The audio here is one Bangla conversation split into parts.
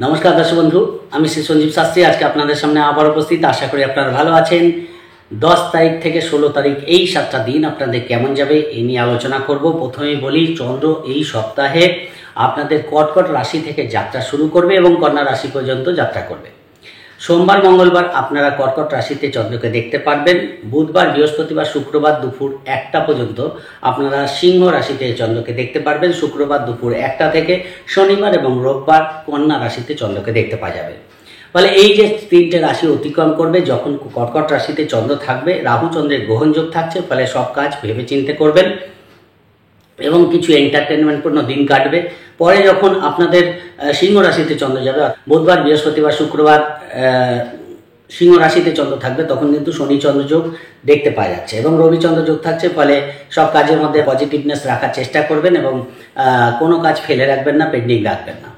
नमस्कार दर्शक बंधु আমি শ্রী সঞ্জীব শাস্ত্রী আজকে আপনাদের সামনে আবার উপস্থিত। আশা করি আপনারা ভালো আছেন। 10 তারিখ থেকে 16 তারিখ এই 7টা দিন আপনাদের কেমন যাবে এই নিয়ে আলোচনা করব। প্রথমেই বলি, চন্দ্র এই সপ্তাহে আপনাদের কর্কট রাশি থেকে যাত্রা শুরু করবে এবং কন্যা রাশি পর্যন্ত যাত্রা করবে। সোমবার মঙ্গলবার আপনারা কর্কট রাশিতে চন্দ্রকে দেখতে পারবেন। বুধবার বৃহস্পতিবার শুক্রবার দুপুর 1টা পর্যন্ত আপনারা সিংহ রাশিতে চন্দ্রকে দেখতে পারবেন। শুক্রবার দুপুর 1টা থেকে শনিবার এবং রোববার কন্যা রাশিতে চন্দ্রকে দেখতে পাওয়া যাবে। ফলে এই যে তিনটে রাশি অতিক্রম করবে, যখন কর্কট রাশিতে চন্দ্র থাকবে, রাহু চন্দ্রের গ্রহণযোগ থাকছে, ফলে সব কাজ ভেবে চিন্তে করবেন এবং কিছু এন্টারটেনমেন্টপূর্ণ দিন কাটবে। পরে যখন আপনাদের সিংহ রাশিতে চন্দ্র যাবে, বুধবার বৃহস্পতিবার শুক্রবার সিংহ রাশিতে চন্দ্র থাকবে, তখন কিন্তু শনি চন্দ্র যোগ দেখতে পাওয়া যাচ্ছে এবং রবি চন্দ্র যোগ থাকছে। ফলে সব কাজের মধ্যে পজিটিভনেস রাখার চেষ্টা করবেন এবং কোনো কাজ ফেলে রাখবেন না, পেন্ডিং রাখবেন না।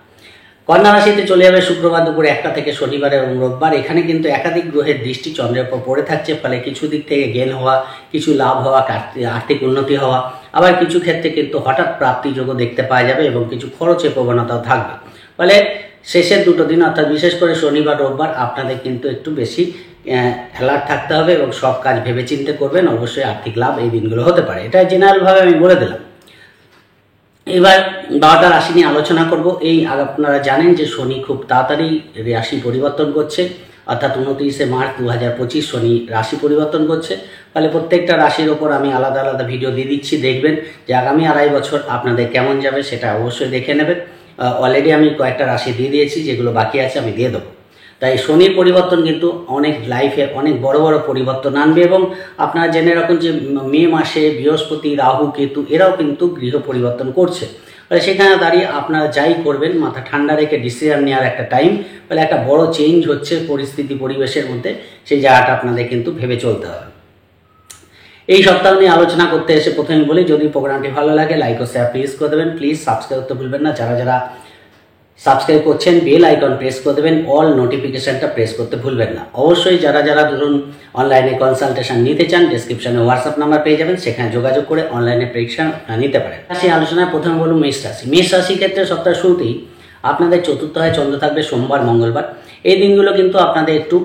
কন্যা রাশিতে চলে যাবে শুক্রবার দুপুর 1টা থেকে শনিবার এবং রোববার। এখানে কিন্তু একাধিক গ্রহের দৃষ্টি চন্দ্রের উপর পড়ে থাকছে, ফলে কিছু দিক থেকে গেন হওয়া, কিছু লাভ হওয়া, আর্থিক উন্নতি হওয়া, আবার কিছু ক্ষেত্রে কিন্তু হঠাৎ প্রাপ্তিযোগও দেখতে পাওয়া যাবে এবং কিছু খরচের প্রবণতাও থাকবে। ফলে শেষের দুটো দিন অর্থাৎ বিশেষ করে শনিবার রোববার আপনাদের কিন্তু একটু বেশি অ্যালার্ট থাকতে হবে এবং সব কাজ ভেবে চিন্তে করবেন। অবশ্যই আর্থিক লাভ এই দিনগুলো হতে পারে, এটা জেনারেলভাবে আমি বলে দিলাম। এবার 12টা রাশি নিয়ে আলোচনা করব। এই আপনারা জানেন যে শনি খুব তাড়াতাড়ি রাশি পরিবর্তন করছে, অর্থাৎ 29শে মার্চ 2025 শনি রাশি পরিবর্তন করছে। ফলে প্রত্যেকটা রাশির ওপর আমি আলাদা আলাদা ভিডিও দিয়ে দিচ্ছি, দেখবেন যে আগামী 2.5 বছর আপনাদের কেমন যাবে সেটা অবশ্যই দেখে নেবেন। অলরেডি আমি কয়েকটা রাশি দিয়ে দিয়েছি, যেগুলো বাকি আছে আমি দিয়ে দেবো। তাই শনির পরিবর্তন কিন্তু অনেক লাইফে অনেক বড় বড় পরিবর্তন আনবে এবং আপনারা জেনে রাখুন যে মে মাসে বৃহস্পতি, রাহু, কেতু এরাও কিন্তু গৃহ পরিবর্তন করছে। ফলে সেখানে দাঁড়িয়ে আপনারা যাই করবেন মাথা ঠান্ডা রেখে ডিসিশন নেওয়ার একটা টাইম। ফলে একটা বড় চেঞ্জ হচ্ছে পরিস্থিতি পরিবেশের মধ্যে, সেই জায়গাটা আপনাদের কিন্তু ভেবে চলতে হবে। এই সপ্তাহ নিয়ে আলোচনা করতে এসে প্রথমে বলি, যদি প্রোগ্রামটি ভালো লাগে লাইক ও শেয়ার প্লিজ করে দেবেন। প্লিজ সাবস্ক্রাইব করতে ভুলবেন না। যারা যারা সাবস্ক্রাইব করছেন বেল আইকন প্রেস করে দেবেন, অল নোটিফিকেশনটা প্রেস করতে ভুলবেন না। অবশ্যই যারা যারা ধরুন অনলাইনে কনসালটেশন নিতে চান, ডিসক্রিপশনে হোয়াটসঅ্যাপ নাম্বার পেয়ে যাবেন, সেখানে যোগাযোগ করে অনলাইনে পরীক্ষা নিতে পারেন। সেই আলোচনায় প্রথমে বলুন মেষ রাশি। মেষ রাশির ক্ষেত্রে সপ্তাহের শুরুতেই আপনাদের চতুর্থ হয় চন্দ্র থাকবে সোমবার মঙ্গলবার। এই দিনগুলো কিন্তু আপনাদের একটু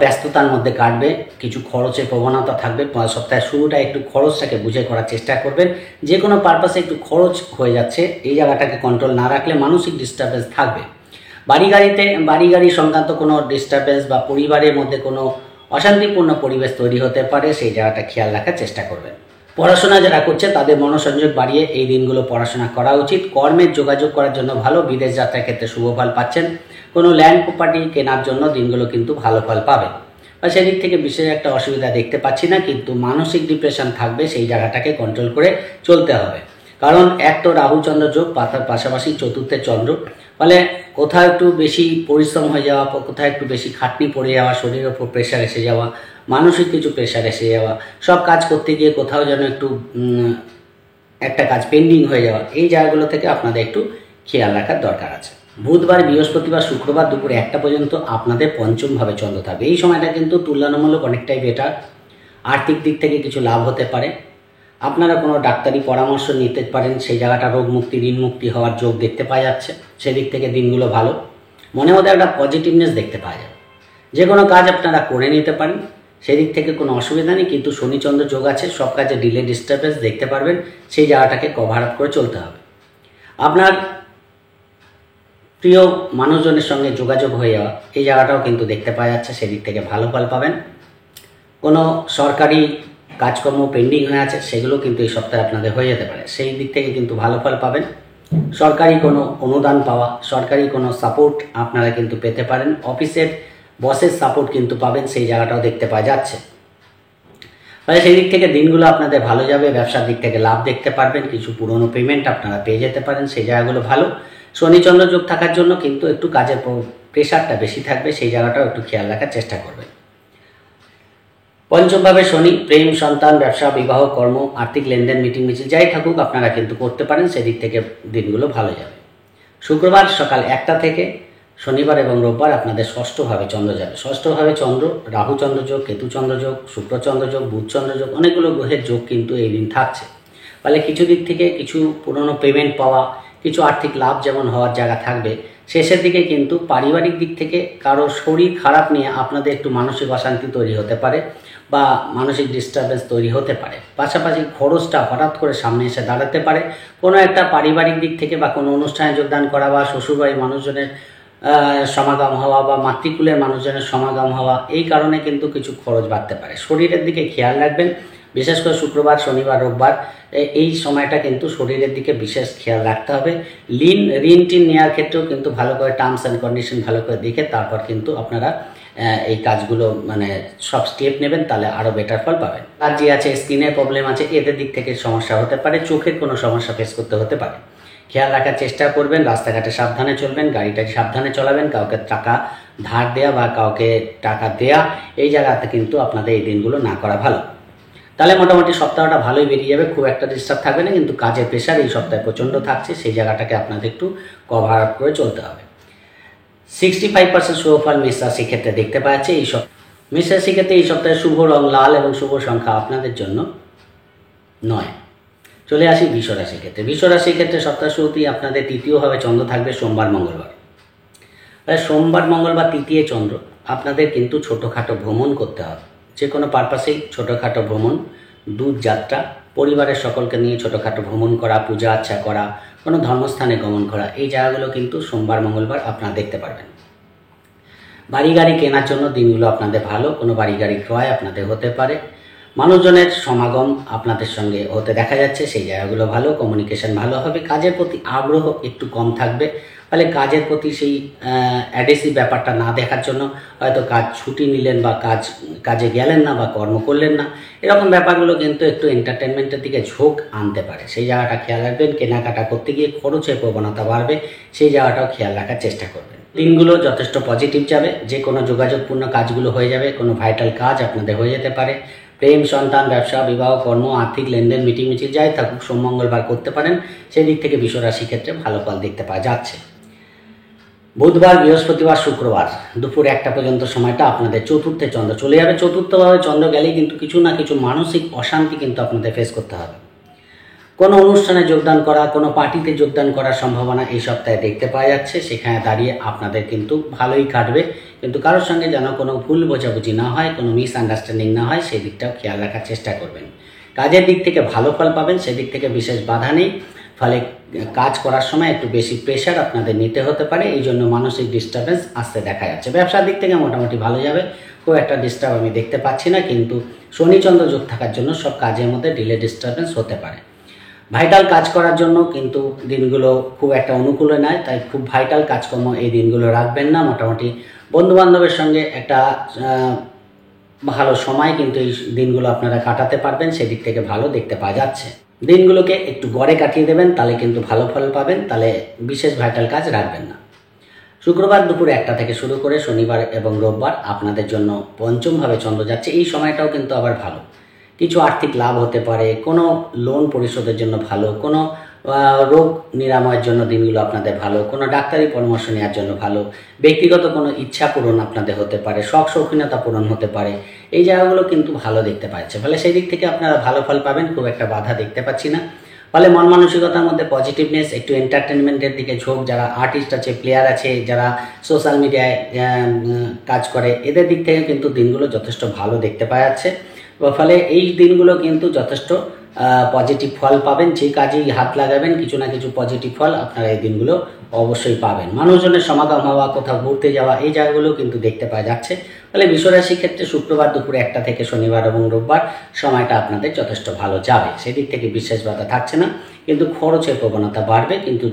ব্যস্ততার মধ্যে কাটবে, কিছু খরচের প্রবণতা থাকবে। সপ্তাহের শুরুটা একটু খরচটাকে বুঝে করার চেষ্টা করবেন। যে কোনো পারপাসে একটু খরচ হয়ে যাচ্ছে, এই জায়গাটাকে কন্ট্রোল না রাখলে মানসিক ডিস্টারবেন্স থাকবে। বাড়ি গাড়ি সংক্রান্ত কোনো ডিস্টারবেন্স বা পরিবারের মধ্যে কোনো অশান্তিপূর্ণ পরিবেশ তৈরি হতে পারে, সেই জায়গাটা খেয়াল রাখার চেষ্টা করবেন। পড়াশোনা যারা করছে তাদের মনোসংযোগ বাড়িয়ে এই দিনগুলো পড়াশোনা করা উচিত। কর্মের যোগাযোগ করার জন্য ভালো। বিদেশ যাত্রার ক্ষেত্রে শুভ ফল পাচ্ছেন। কোনো ল্যান্ড প্রপার্টি কেনার জন্য দিনগুলো কিন্তু ভালো ফল পাবেন। বা সেদিক থেকে বিশেষ একটা অসুবিধা দেখতে পাচ্ছি না, কিন্তু মানসিক ডিপ্রেশন থাকবে, সেই জায়গাটাকে কন্ট্রোল করে চলতে হবে। কারণ এক তো রাহু চন্দ্র যোগ, পাশাপাশি চতুর্থে চন্দ্র। ফলে কোথাও একটু বেশি পরিশ্রম হয়ে যাওয়া, কোথাও একটু বেশি খাটনি পড়ে যাওয়া, শরীরের ওপর প্রেশার এসে যাওয়া, মানসিক কিছু প্রেশার এসে যাওয়া, সব কাজ করতে গিয়ে কোথাও যেন একটু একটা কাজ পেন্ডিং হয়ে যাওয়া, এই জায়গাগুলো থেকে আপনাদের একটু খেয়াল রাখার দরকার আছে। বুধবার বৃহস্পতিবার শুক্রবার দুপুর 1টা পর্যন্ত আপনাদের পঞ্চমভাবে চন্দ্র থাকবে। এই সময়টা কিন্তু তুলনামূলক অনেকটাই বেটার। আর্থিক দিক থেকে কিছু লাভ হতে পারে। আপনারা কোনো ডাক্তারি পরামর্শ নিতে পারেন, সেই জায়গাটা রোগ মুক্তি, ঋণ মুক্তি হওয়ার যোগ দেখতে পাওয়া যাচ্ছে। সেদিক থেকে দিনগুলো ভালো। মনের মধ্যে একটা পজিটিভনেস দেখতে পাওয়া যাবে। যে কোনো কাজ আপনারা করে নিতে পারেন, সেদিক থেকে কোনো অসুবিধা নেই। কিন্তু শনিচন্দ্র যোগ আছে, সব কাজে ডিলে ডিস্টারবেন্স দেখতে পারবেন, সেই জায়গাটাকে কভার আপ করে চলতে হবে। আপনার প্রিয় মানুষজনের সঙ্গে যোগাযোগ হয়ে যাওয়া, এই জায়গাটাও কিন্তু দেখতে পাওয়া যাচ্ছে, সেদিক থেকে ভালো ফল পাবেন। কোনো সরকারি কাজকর্ম পেন্ডিং হয়ে আছে, সেগুলো কিন্তু এই সপ্তাহে আপনাদের হয়ে যেতে পারে, সেই দিক থেকে কিন্তু ভালো ফল পাবেন। সরকারি কোনো অনুদান পাওয়া, সরকারি কোনো সাপোর্ট আপনারা কিন্তু পেতে পারেন। অফিসের বসের সাপোর্ট কিন্তু পাবেন, সেই জায়গাটাও দেখতে পাওয়া যাচ্ছে। ফলে সেই দিক থেকে দিনগুলো আপনাদের ভালো যাবে। ব্যবসার দিক থেকে লাভ দেখতে পারবেন, কিছু পুরনো পেমেন্ট আপনারা পেয়ে যেতে পারেন, সেই জায়গাগুলো ভালো। শনিচন্দ্র যোগ থাকার জন্য কিন্তু একটু কাজের প্রেশারটা বেশি থাকবে, সেই জায়গাটাও একটু খেয়াল রাখার চেষ্টা করবেন। পঞ্চমভাবে শনি, প্রেম, সন্তান, ব্যবসা, বিবাহ, কর্ম, আর্থিক লেনদেন, মিটিং মিছিল যাই থাকুক আপনারা কিন্তু করতে পারেন, সেদিক থেকে দিনগুলো ভালো যাবে। শুক্রবার সকাল 1টা থেকে শনিবার এবং রোববার আপনাদের ষষ্ঠভাবে চন্দ্র যাবে। ষষ্ঠভাবে চন্দ্র, রাহু চন্দ্র যোগ, কেতু চন্দ্র যোগ, শুক্র চন্দ্র যোগ, বুধ চন্দ্র যোগ, অনেকগুলো গ্রহের যোগ কিন্তু এই দিন থাকছে। ফলে কিছু দিক থেকে কিছু পুরনো পেমেন্ট পাওয়া, কিছু আর্থিক লাভ যেমন হওয়ার জায়গা থাকবে, শেষের দিকে কিন্তু পারিবারিক দিক থেকে কারো শরীর খারাপ নিয়ে আপনাদের একটু মানসিক অশান্তি তৈরি হতে পারে বা মানসিক ডিস্টারবেন্স তৈরি হতে পারে। পাশাপাশি খরচটা হঠাৎ করে সামনে এসে দাঁড়াতে পারে। কোনো একটা পারিবারিক দিক থেকে বা কোনো অনুষ্ঠানে যোগদান করা বা শ্বশুরবাড়ির মানুষজনের সমাগম হওয়া বা মাতৃকুলের মানুষজনের সমাগম হওয়া, এই কারণে কিন্তু কিছু খরচ বাড়তে পারে। শরীরের দিকে খেয়াল রাখবেন, বিশেষ করে শুক্রবার, শনিবার, রোববার এই সময়টা কিন্তু শরীরের দিকে বিশেষ খেয়াল রাখতে হবে। ঋণ টিন নেওয়ার ক্ষেত্রেও কিন্তু ভালো করে টার্মস অ্যান্ড কন্ডিশন ভালো করে দেখে তারপর কিন্তু আপনারা এই কাজগুলো মানে সব স্টেপ নেবেন, তাহলে আরও বেটার ফল পাবেন। আর যে আছে স্কিনের প্রবলেম আছে, এদের দিক থেকে সমস্যা হতে পারে, চোখের কোনো সমস্যা ফেস করতে হতে পারে। খেয়াল রাখার চেষ্টা করবেন, রাস্তাঘাটে সাবধানে চলবেন, গাড়িটা সাবধানে চালাবেন। কাউকে টাকা ধার দেয়া বা কাউকে টাকা দেয়া এই জায়গাতে কিন্তু আপনাদের এই দিনগুলো না করা ভালো। তাহলে মোটামুটি সপ্তাহটা ভালোই বেরিয়ে যাবে, খুব একটা ডিস্টার্ব থাকবে না। কিন্তু কাজের প্রেশার এই সপ্তাহে প্রচণ্ড থাকছে, সেই জায়গাটাকে আপনাদের একটু কভার আপ করে চলতে হবে। 65% শুভ ফল মেষ রাশির ক্ষেত্রে দেখতে পাওয়া যাচ্ছে। মেষ রাশির ক্ষেত্রে এই সপ্তাহে শুভ রং লাল এবং শুভ সংখ্যা আপনাদের জন্য 9। চলে আসি বৃষ রাশির ক্ষেত্রে। বৃষ রাশির ক্ষেত্রে সপ্তাহ শুরুতেই আপনাদের তৃতীয়ভাবে চন্দ্র থাকবে সোমবার, মঙ্গলবার। সোমবার, মঙ্গলবার তৃতীয় চন্দ্র, আপনাদের কিন্তু ছোটোখাটো ভ্রমণ করতে হবে। যে কোনো পারপাসেই ছোটোখাটো ভ্রমণ, দূর যাত্রা, পরিবারের সকলকে নিয়ে ছোটোখাটো ভ্রমণ করা, পূজা আর্চা করা, কোনো ধর্মস্থানে গমন করা, এই জায়গাগুলো কিন্তু সোমবার, মঙ্গলবার আপনারা দেখতে পারবেন। বাড়ি গাড়ি কেনার জন্য দিনগুলো আপনাদের ভালো, কোনো বাড়ি গাড়ি ক্রয় আপনাদের হতে পারে। মানুষজনের সমাগম আপনাদের সঙ্গে হতে দেখা যাচ্ছে, সেই জায়গাগুলো ভালো। কমিউনিকেশন ভালো হবে। কাজের প্রতি আগ্রহ একটু কম থাকবে, ফলে কাজের প্রতি সেই অ্যাডহেসিভ ব্যাপারটা না দেখার জন্য হয়তো কাজ ছুটি নিলেন বা কাজে গেলেন না বা কর্ম করলেন না, এরকম ব্যাপারগুলো কিন্তু একটু এন্টারটেনমেন্টের দিকে ঝোঁক আনতে পারে। সেই জায়গাটা খেয়াল রাখবেন। কেনাকাটা করতে গিয়ে খরচের প্রবণতা বাড়বে, সেই জায়গাটাও খেয়াল রাখার চেষ্টা করবেন। দিনগুলো যথেষ্ট পজিটিভ যাবে, যে কোনো যোগাযোগপূর্ণ কাজগুলো হয়ে যাবে, কোনো ভাইটাল কাজ আপনাদের হয়ে যেতে পারে। প্রেম, সন্তান, ব্যবসা, বিবাহ, কর্ম, আর্থিক লেনদেন, মিটিং মিছিল যাই থাকুক সোম মঙ্গলবার করতে পারেন, সেই দিক থেকে বৃষ রাশির ক্ষেত্রে ভালো ফল দেখতে পাওয়া যাচ্ছে। বুধবার, বৃহস্পতিবার, শুক্রবার দুপুর 1টা পর্যন্ত সময়টা আপনাদের চতুর্থে চন্দ্র চলে যাবে। চতুর্থভাবে চন্দ্র গেলেই কিন্তু কিছু না কিছু মানসিক অশান্তি কিন্তু আপনাদের ফেস করতে হবে। কোনো অনুষ্ঠানে যোগদান করা, কোনো পার্টিতে যোগদান করার সম্ভাবনা এই সপ্তাহে দেখতে পাওয়া যাচ্ছে। সেখানে দাঁড়িয়ে আপনাদের কিন্তু ভালোই কাটবে, কিন্তু কারোর সঙ্গে যেন কোনো ভুল বোঝাবুঝি না হয়, কোনো মিসআন্ডারস্ট্যান্ডিং না হয়, সেই দিকটাও খেয়াল রাখার চেষ্টা করবেন। কাজের দিক থেকে ভালো ফল পাবেন, সেদিক থেকে বিশেষ বাধা নেই। ফলে কাজ করার সময় একটু বেশি প্রেশার আপনাদের নিতে হতে পারে, এই জন্য মানসিক ডিস্টারবেন্স আসতে দেখা যাচ্ছে। ব্যবসার দিক থেকে মোটামুটি ভালো যাবে, খুব একটা ডিস্টার্ব আমি দেখতে পাচ্ছি না, কিন্তু শনিচন্দ্র যোগ থাকার জন্য সব কাজের মধ্যে ডিলে ডিস্টারবেন্স হতে পারে। ভাইটাল কাজ করার জন্য কিন্তু দিনগুলো খুব একটা অনুকূলে নয়, তাই খুব ভাইটাল কাজকর্ম এই দিনগুলো রাখবেন না। মোটামুটি বন্ধুবান্ধবের সঙ্গে একটা ভালো সময় কিন্তু এই দিনগুলো আপনারা কাটাতে পারবেন, সেদিক থেকে ভালো দেখতে পাওয়া যাচ্ছে। দিনগুলোকে একটু গড়ে কাটিয়ে দেবেন, তাহলে কিন্তু ভালো ফল পাবেন, তাহলে বিশেষ ভাইটাল কাজ রাখবেন না। শুক্রবার দুপুর 1টা থেকে শুরু করে শনিবার এবং রোববার আপনাদের জন্য পঞ্চমভাবে চন্দ্র যাচ্ছে। এই সময়টাও কিন্তু আবার ভালো, কিছু আর্থিক লাভ হতে পারে, কোনো লোন পরিশোধের জন্য ভালো, কোনো রোগ নিরাময়ের জন্য দিনগুলো আপনাদের ভালো, কোনো ডাক্তারি পরামর্শ নেওয়ার জন্য ভালো, ব্যক্তিগত কোনো ইচ্ছা পূরণ আপনাদের হতে পারে, শখ শৌখিনতা পূরণ হতে পারে, এই জায়গাগুলো কিন্তু ভালো দেখতে পাচ্ছে। ফলে সেই দিক থেকে আপনারা ভালো ফল পাবেন, খুব একটা বাধা দেখতে পাচ্ছি না। ফলে মন মানসিকতার মধ্যে পজিটিভনেস, একটু এন্টারটেনমেন্টের দিকে ঝোঁক, যারা আর্টিস্ট আছে, প্লেয়ার আছে, যারা সোশ্যাল মিডিয়ায় কাজ করে, এদের দিক থেকে কিন্তু দিনগুলো যথেষ্ট ভালো দেখতে পাওয়া যাচ্ছে। ফলে এই দিনগুলো কিন্তু যথেষ্ট পজিটিভ ফল পাবেন। যে কাজেই হাত লাগাবেন কিছু না কিছু পজিটিভ ফল আপনারা এই দিনগুলো অবশ্যই পাবেন। মানুষজনের সমাগম হওয়া, কোথাও ঘুরতে যাওয়া, এই জায়গাগুলো কিন্তু দেখতে পাওয়া যাচ্ছে। ফলে বৃষ রাশির ক্ষেত্রে শুক্রবার দুপুর 1টা থেকে শনিবার এবং রোববার সময়টা আপনাদের যথেষ্ট ভালো যাবে, সেদিক থেকে বিশেষ বাধা থাকছে না। কিন্তু খরচের প্রবণতা বাড়বে, কিন্তু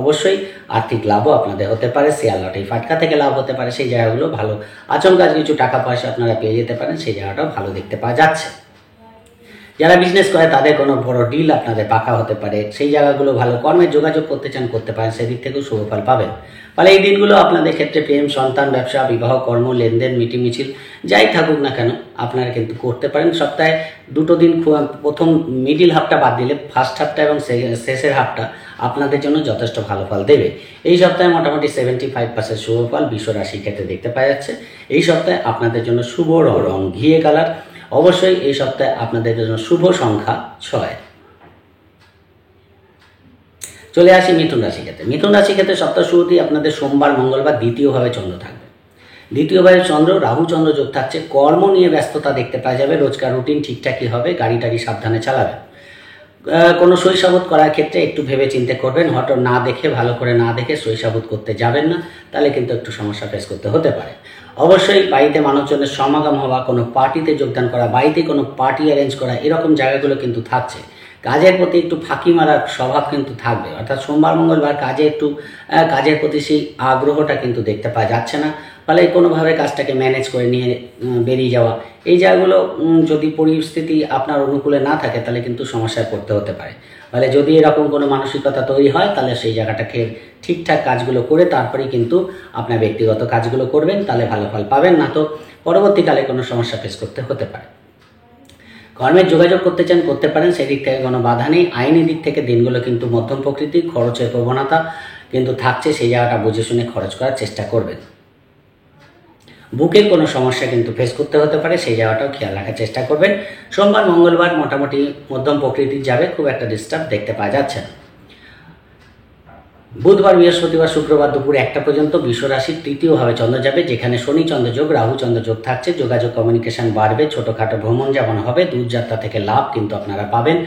অবশ্যই আর্থিক লাভও আপনাদের হতে পারে। শেয়ার লটারি ফাটকা থেকে লাভ হতে পারে, সেই জায়গাগুলো ভালো। আচমকা কিছু টাকা পয়সা আপনারা পেয়ে যেতে পারেন, সেই জায়গাটাও ভালো দেখতে পাওয়া যাচ্ছে। যারা বিজনেস করে তাদের কোনো বড় ডিল আপনাদের পাকা হতে পারে, সেই জায়গাগুলো ভালো। কর্মের যোগাযোগ করতে চান করতে পারেন, সেদিক থেকেও শুভ ফল পাবেন। ফলে এই দিনগুলো আপনাদের ক্ষেত্রে প্রেম, সন্তান, ব্যবসা, বিবাহ, কর্ম, লেনদেন, মিটিং মিছিল যাই থাকুক না কেন আপনারা কিন্তু করতে পারেন। সপ্তাহে 2টো দিন, প্রথম মিডিল হাফটা বাদ দিলে ফার্স্ট হাফটা এবং শেষের হাফটা আপনাদের জন্য যথেষ্ট ভালো ফল দেবে। এই সপ্তাহে মোটামুটি 75% শুভ ফল বৃষ রাশির ক্ষেত্রে দেখতে পাওয়া যাচ্ছে। এই সপ্তাহে আপনাদের জন্য শুভ রং ঘিয়ে কালার। অবশ্যই এই সপ্তাহে আপনাদের জন্য শুভ সংখ্যা 6। চলে আসি মিথুন রাশি ক্ষেত্রে। মিথুন রাশি ক্ষেত্রে সপ্তাহ শুরুতেই আপনাদের সোমবার মঙ্গলবার দ্বিতীয়ভাবে চন্দ্র থাকবে। দ্বিতীয়ভাবে চন্দ্র রাহু চন্দ্র যোগ থাকছে। কর্ম নিয়ে ব্যস্ততা দেখতে পাওয়া যাবে। রোজকার রুটিন ঠিকঠাকই হবে। গাড়ি টাড়ি সাবধানে চালাবেন। কোনো সইসাবুত করার ক্ষেত্রে একটু ভেবে চিন্তে করবেন। হয়তো না দেখে, ভালো করে না দেখে সইসাবুত করতে যাবেন না, তাহলে কিন্তু একটু সমস্যা ফেস করতে হতে পারে। অবশ্যই বাড়িতে মানুষজনের সমাগম হওয়া, কোনো পার্টিতে যোগদান করা, বাড়িতে কোনো পার্টি অ্যারেঞ্জ করা, এরকম জায়গাগুলো কিন্তু থাকছে। কাজের প্রতি একটু ফাঁকি মারার স্বভাব কিন্তু থাকবে, অর্থাৎ সোমবার মঙ্গলবার কাজের প্রতি সেই আগ্রহটা কিন্তু দেখতে পাওয়া যাচ্ছে না। ফলে কোনোভাবে কাজটাকে ম্যানেজ করে নিয়ে বেরিয়ে যাওয়া, এই জায়গাগুলো যদি পরিস্থিতি আপনার অনুকূলে না থাকে তাহলে কিন্তু সমস্যায় পড়তে হতে পারে। ফলে যদি এরকম কোনো মানসিকতা তৈরি হয় তাহলে সেই জায়গাটাকে ঠিকঠাক কাজগুলো করে তারপরেই কিন্তু আপনার ব্যক্তিগত কাজগুলো করবেন, তাহলে ভালো ফল পাবেন। না তো পরবর্তীকালে কোনো সমস্যা ফেস করতে হতে পারে। কর্মের যোগাযোগ করতে চান করতে পারেন, সেদিক থেকে কোনো বাধা নেই। আইনি দিক থেকে দিনগুলো কিন্তু মধ্যম প্রকৃতির, খরচের প্রবণতা কিন্তু থাকছে, সেই জায়গাটা বুঝে শুনে খরচ করার চেষ্টা করবেন। বুকে কোনো সমস্যা কিন্তু ফেস করতে হতে পারে, সেই জায়গাটাও খেয়াল রাখার চেষ্টা করবেন। সোমবার মঙ্গলবার মোটামুটি মধ্যম প্রকৃতির যাবে, খুব একটা ডিস্টার্ব দেখতে পাওয়া যাচ্ছে না। বুধবার বৃহস্পতিবার শুক্রবার দুপুর 1টা পর্যন্ত বৃষ রাশির তৃতীয়ভাবে চন্দ্র যাবে, যেখানে শনি চন্দ্র যোগ রাহু চন্দ্র যোগ থাকছে। যোগাযোগ কমিউনিকেশন বাড়বে, ছোটোখাটো ভ্রমণ যেমন হবে, দূরযাত্রা থেকে লাভ কিন্তু আপনারা পাবেন।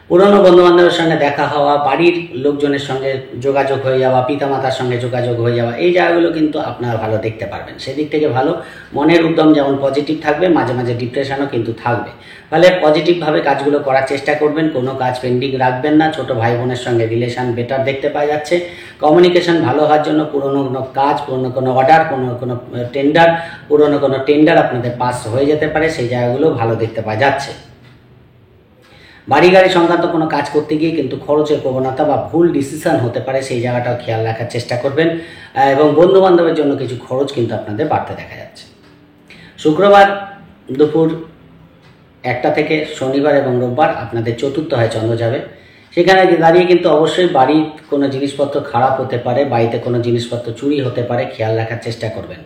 পুরনো বন্ধুবান্ধবের সঙ্গে দেখা হওয়া, বাড়ির লোকজনের সঙ্গে যোগাযোগ হয়ে যাওয়া, পিতামাতার সঙ্গে যোগাযোগ হয়ে যাওয়া, এই জায়গাগুলো কিন্তু আপনারা ভালো দেখতে পারবেন। সেদিক থেকে ভালো। মনের উদ্যম যেমন পজিটিভ থাকবে, মাঝে মাঝে ডিপ্রেশনও কিন্তু থাকবে। ফলে পজিটিভভাবে কাজগুলো করার চেষ্টা করবেন, কোনো কাজ পেন্ডিং রাখবেন না। ছোট ভাই বোনের সঙ্গে রিলেশন বেটার দেখতে পাওয়া যাচ্ছে। কমিউনিকেশন ভালো হওয়ার জন্য পুরনো কোনো কাজ, পুরনো কোনো অর্ডার, কোনো টেন্ডার আপনাদের পাস হয়ে যেতে পারে, সেই জায়গাগুলো ভালো দেখতে পাওয়া যাচ্ছে। বাড়ি গাড়ি সংক্রান্ত কোনো কাজ করতে গিয়ে কিন্তু খরচের প্রবণতা বা ভুল ডিসিশন হতে পারে, সেই জায়গাটাও খেয়াল রাখার চেষ্টা করবেন। এবং বন্ধুবান্ধবের জন্য কিছু খরচ কিন্তু আপনাদের বাড়তে দেখা যাচ্ছে। শুক্রবার দুপুর 1টা থেকে শনিবার এবং রোববার আপনাদের চতুর্থভাবে চন্দ্র যাবে। সেখানে দাঁড়িয়ে কিন্তু অবশ্যই বাড়ির কোনো জিনিসপত্র খারাপ হতে পারে, বাড়িতে কোনো জিনিসপত্র চুরি হতে পারে, খেয়াল রাখার চেষ্টা করবেন।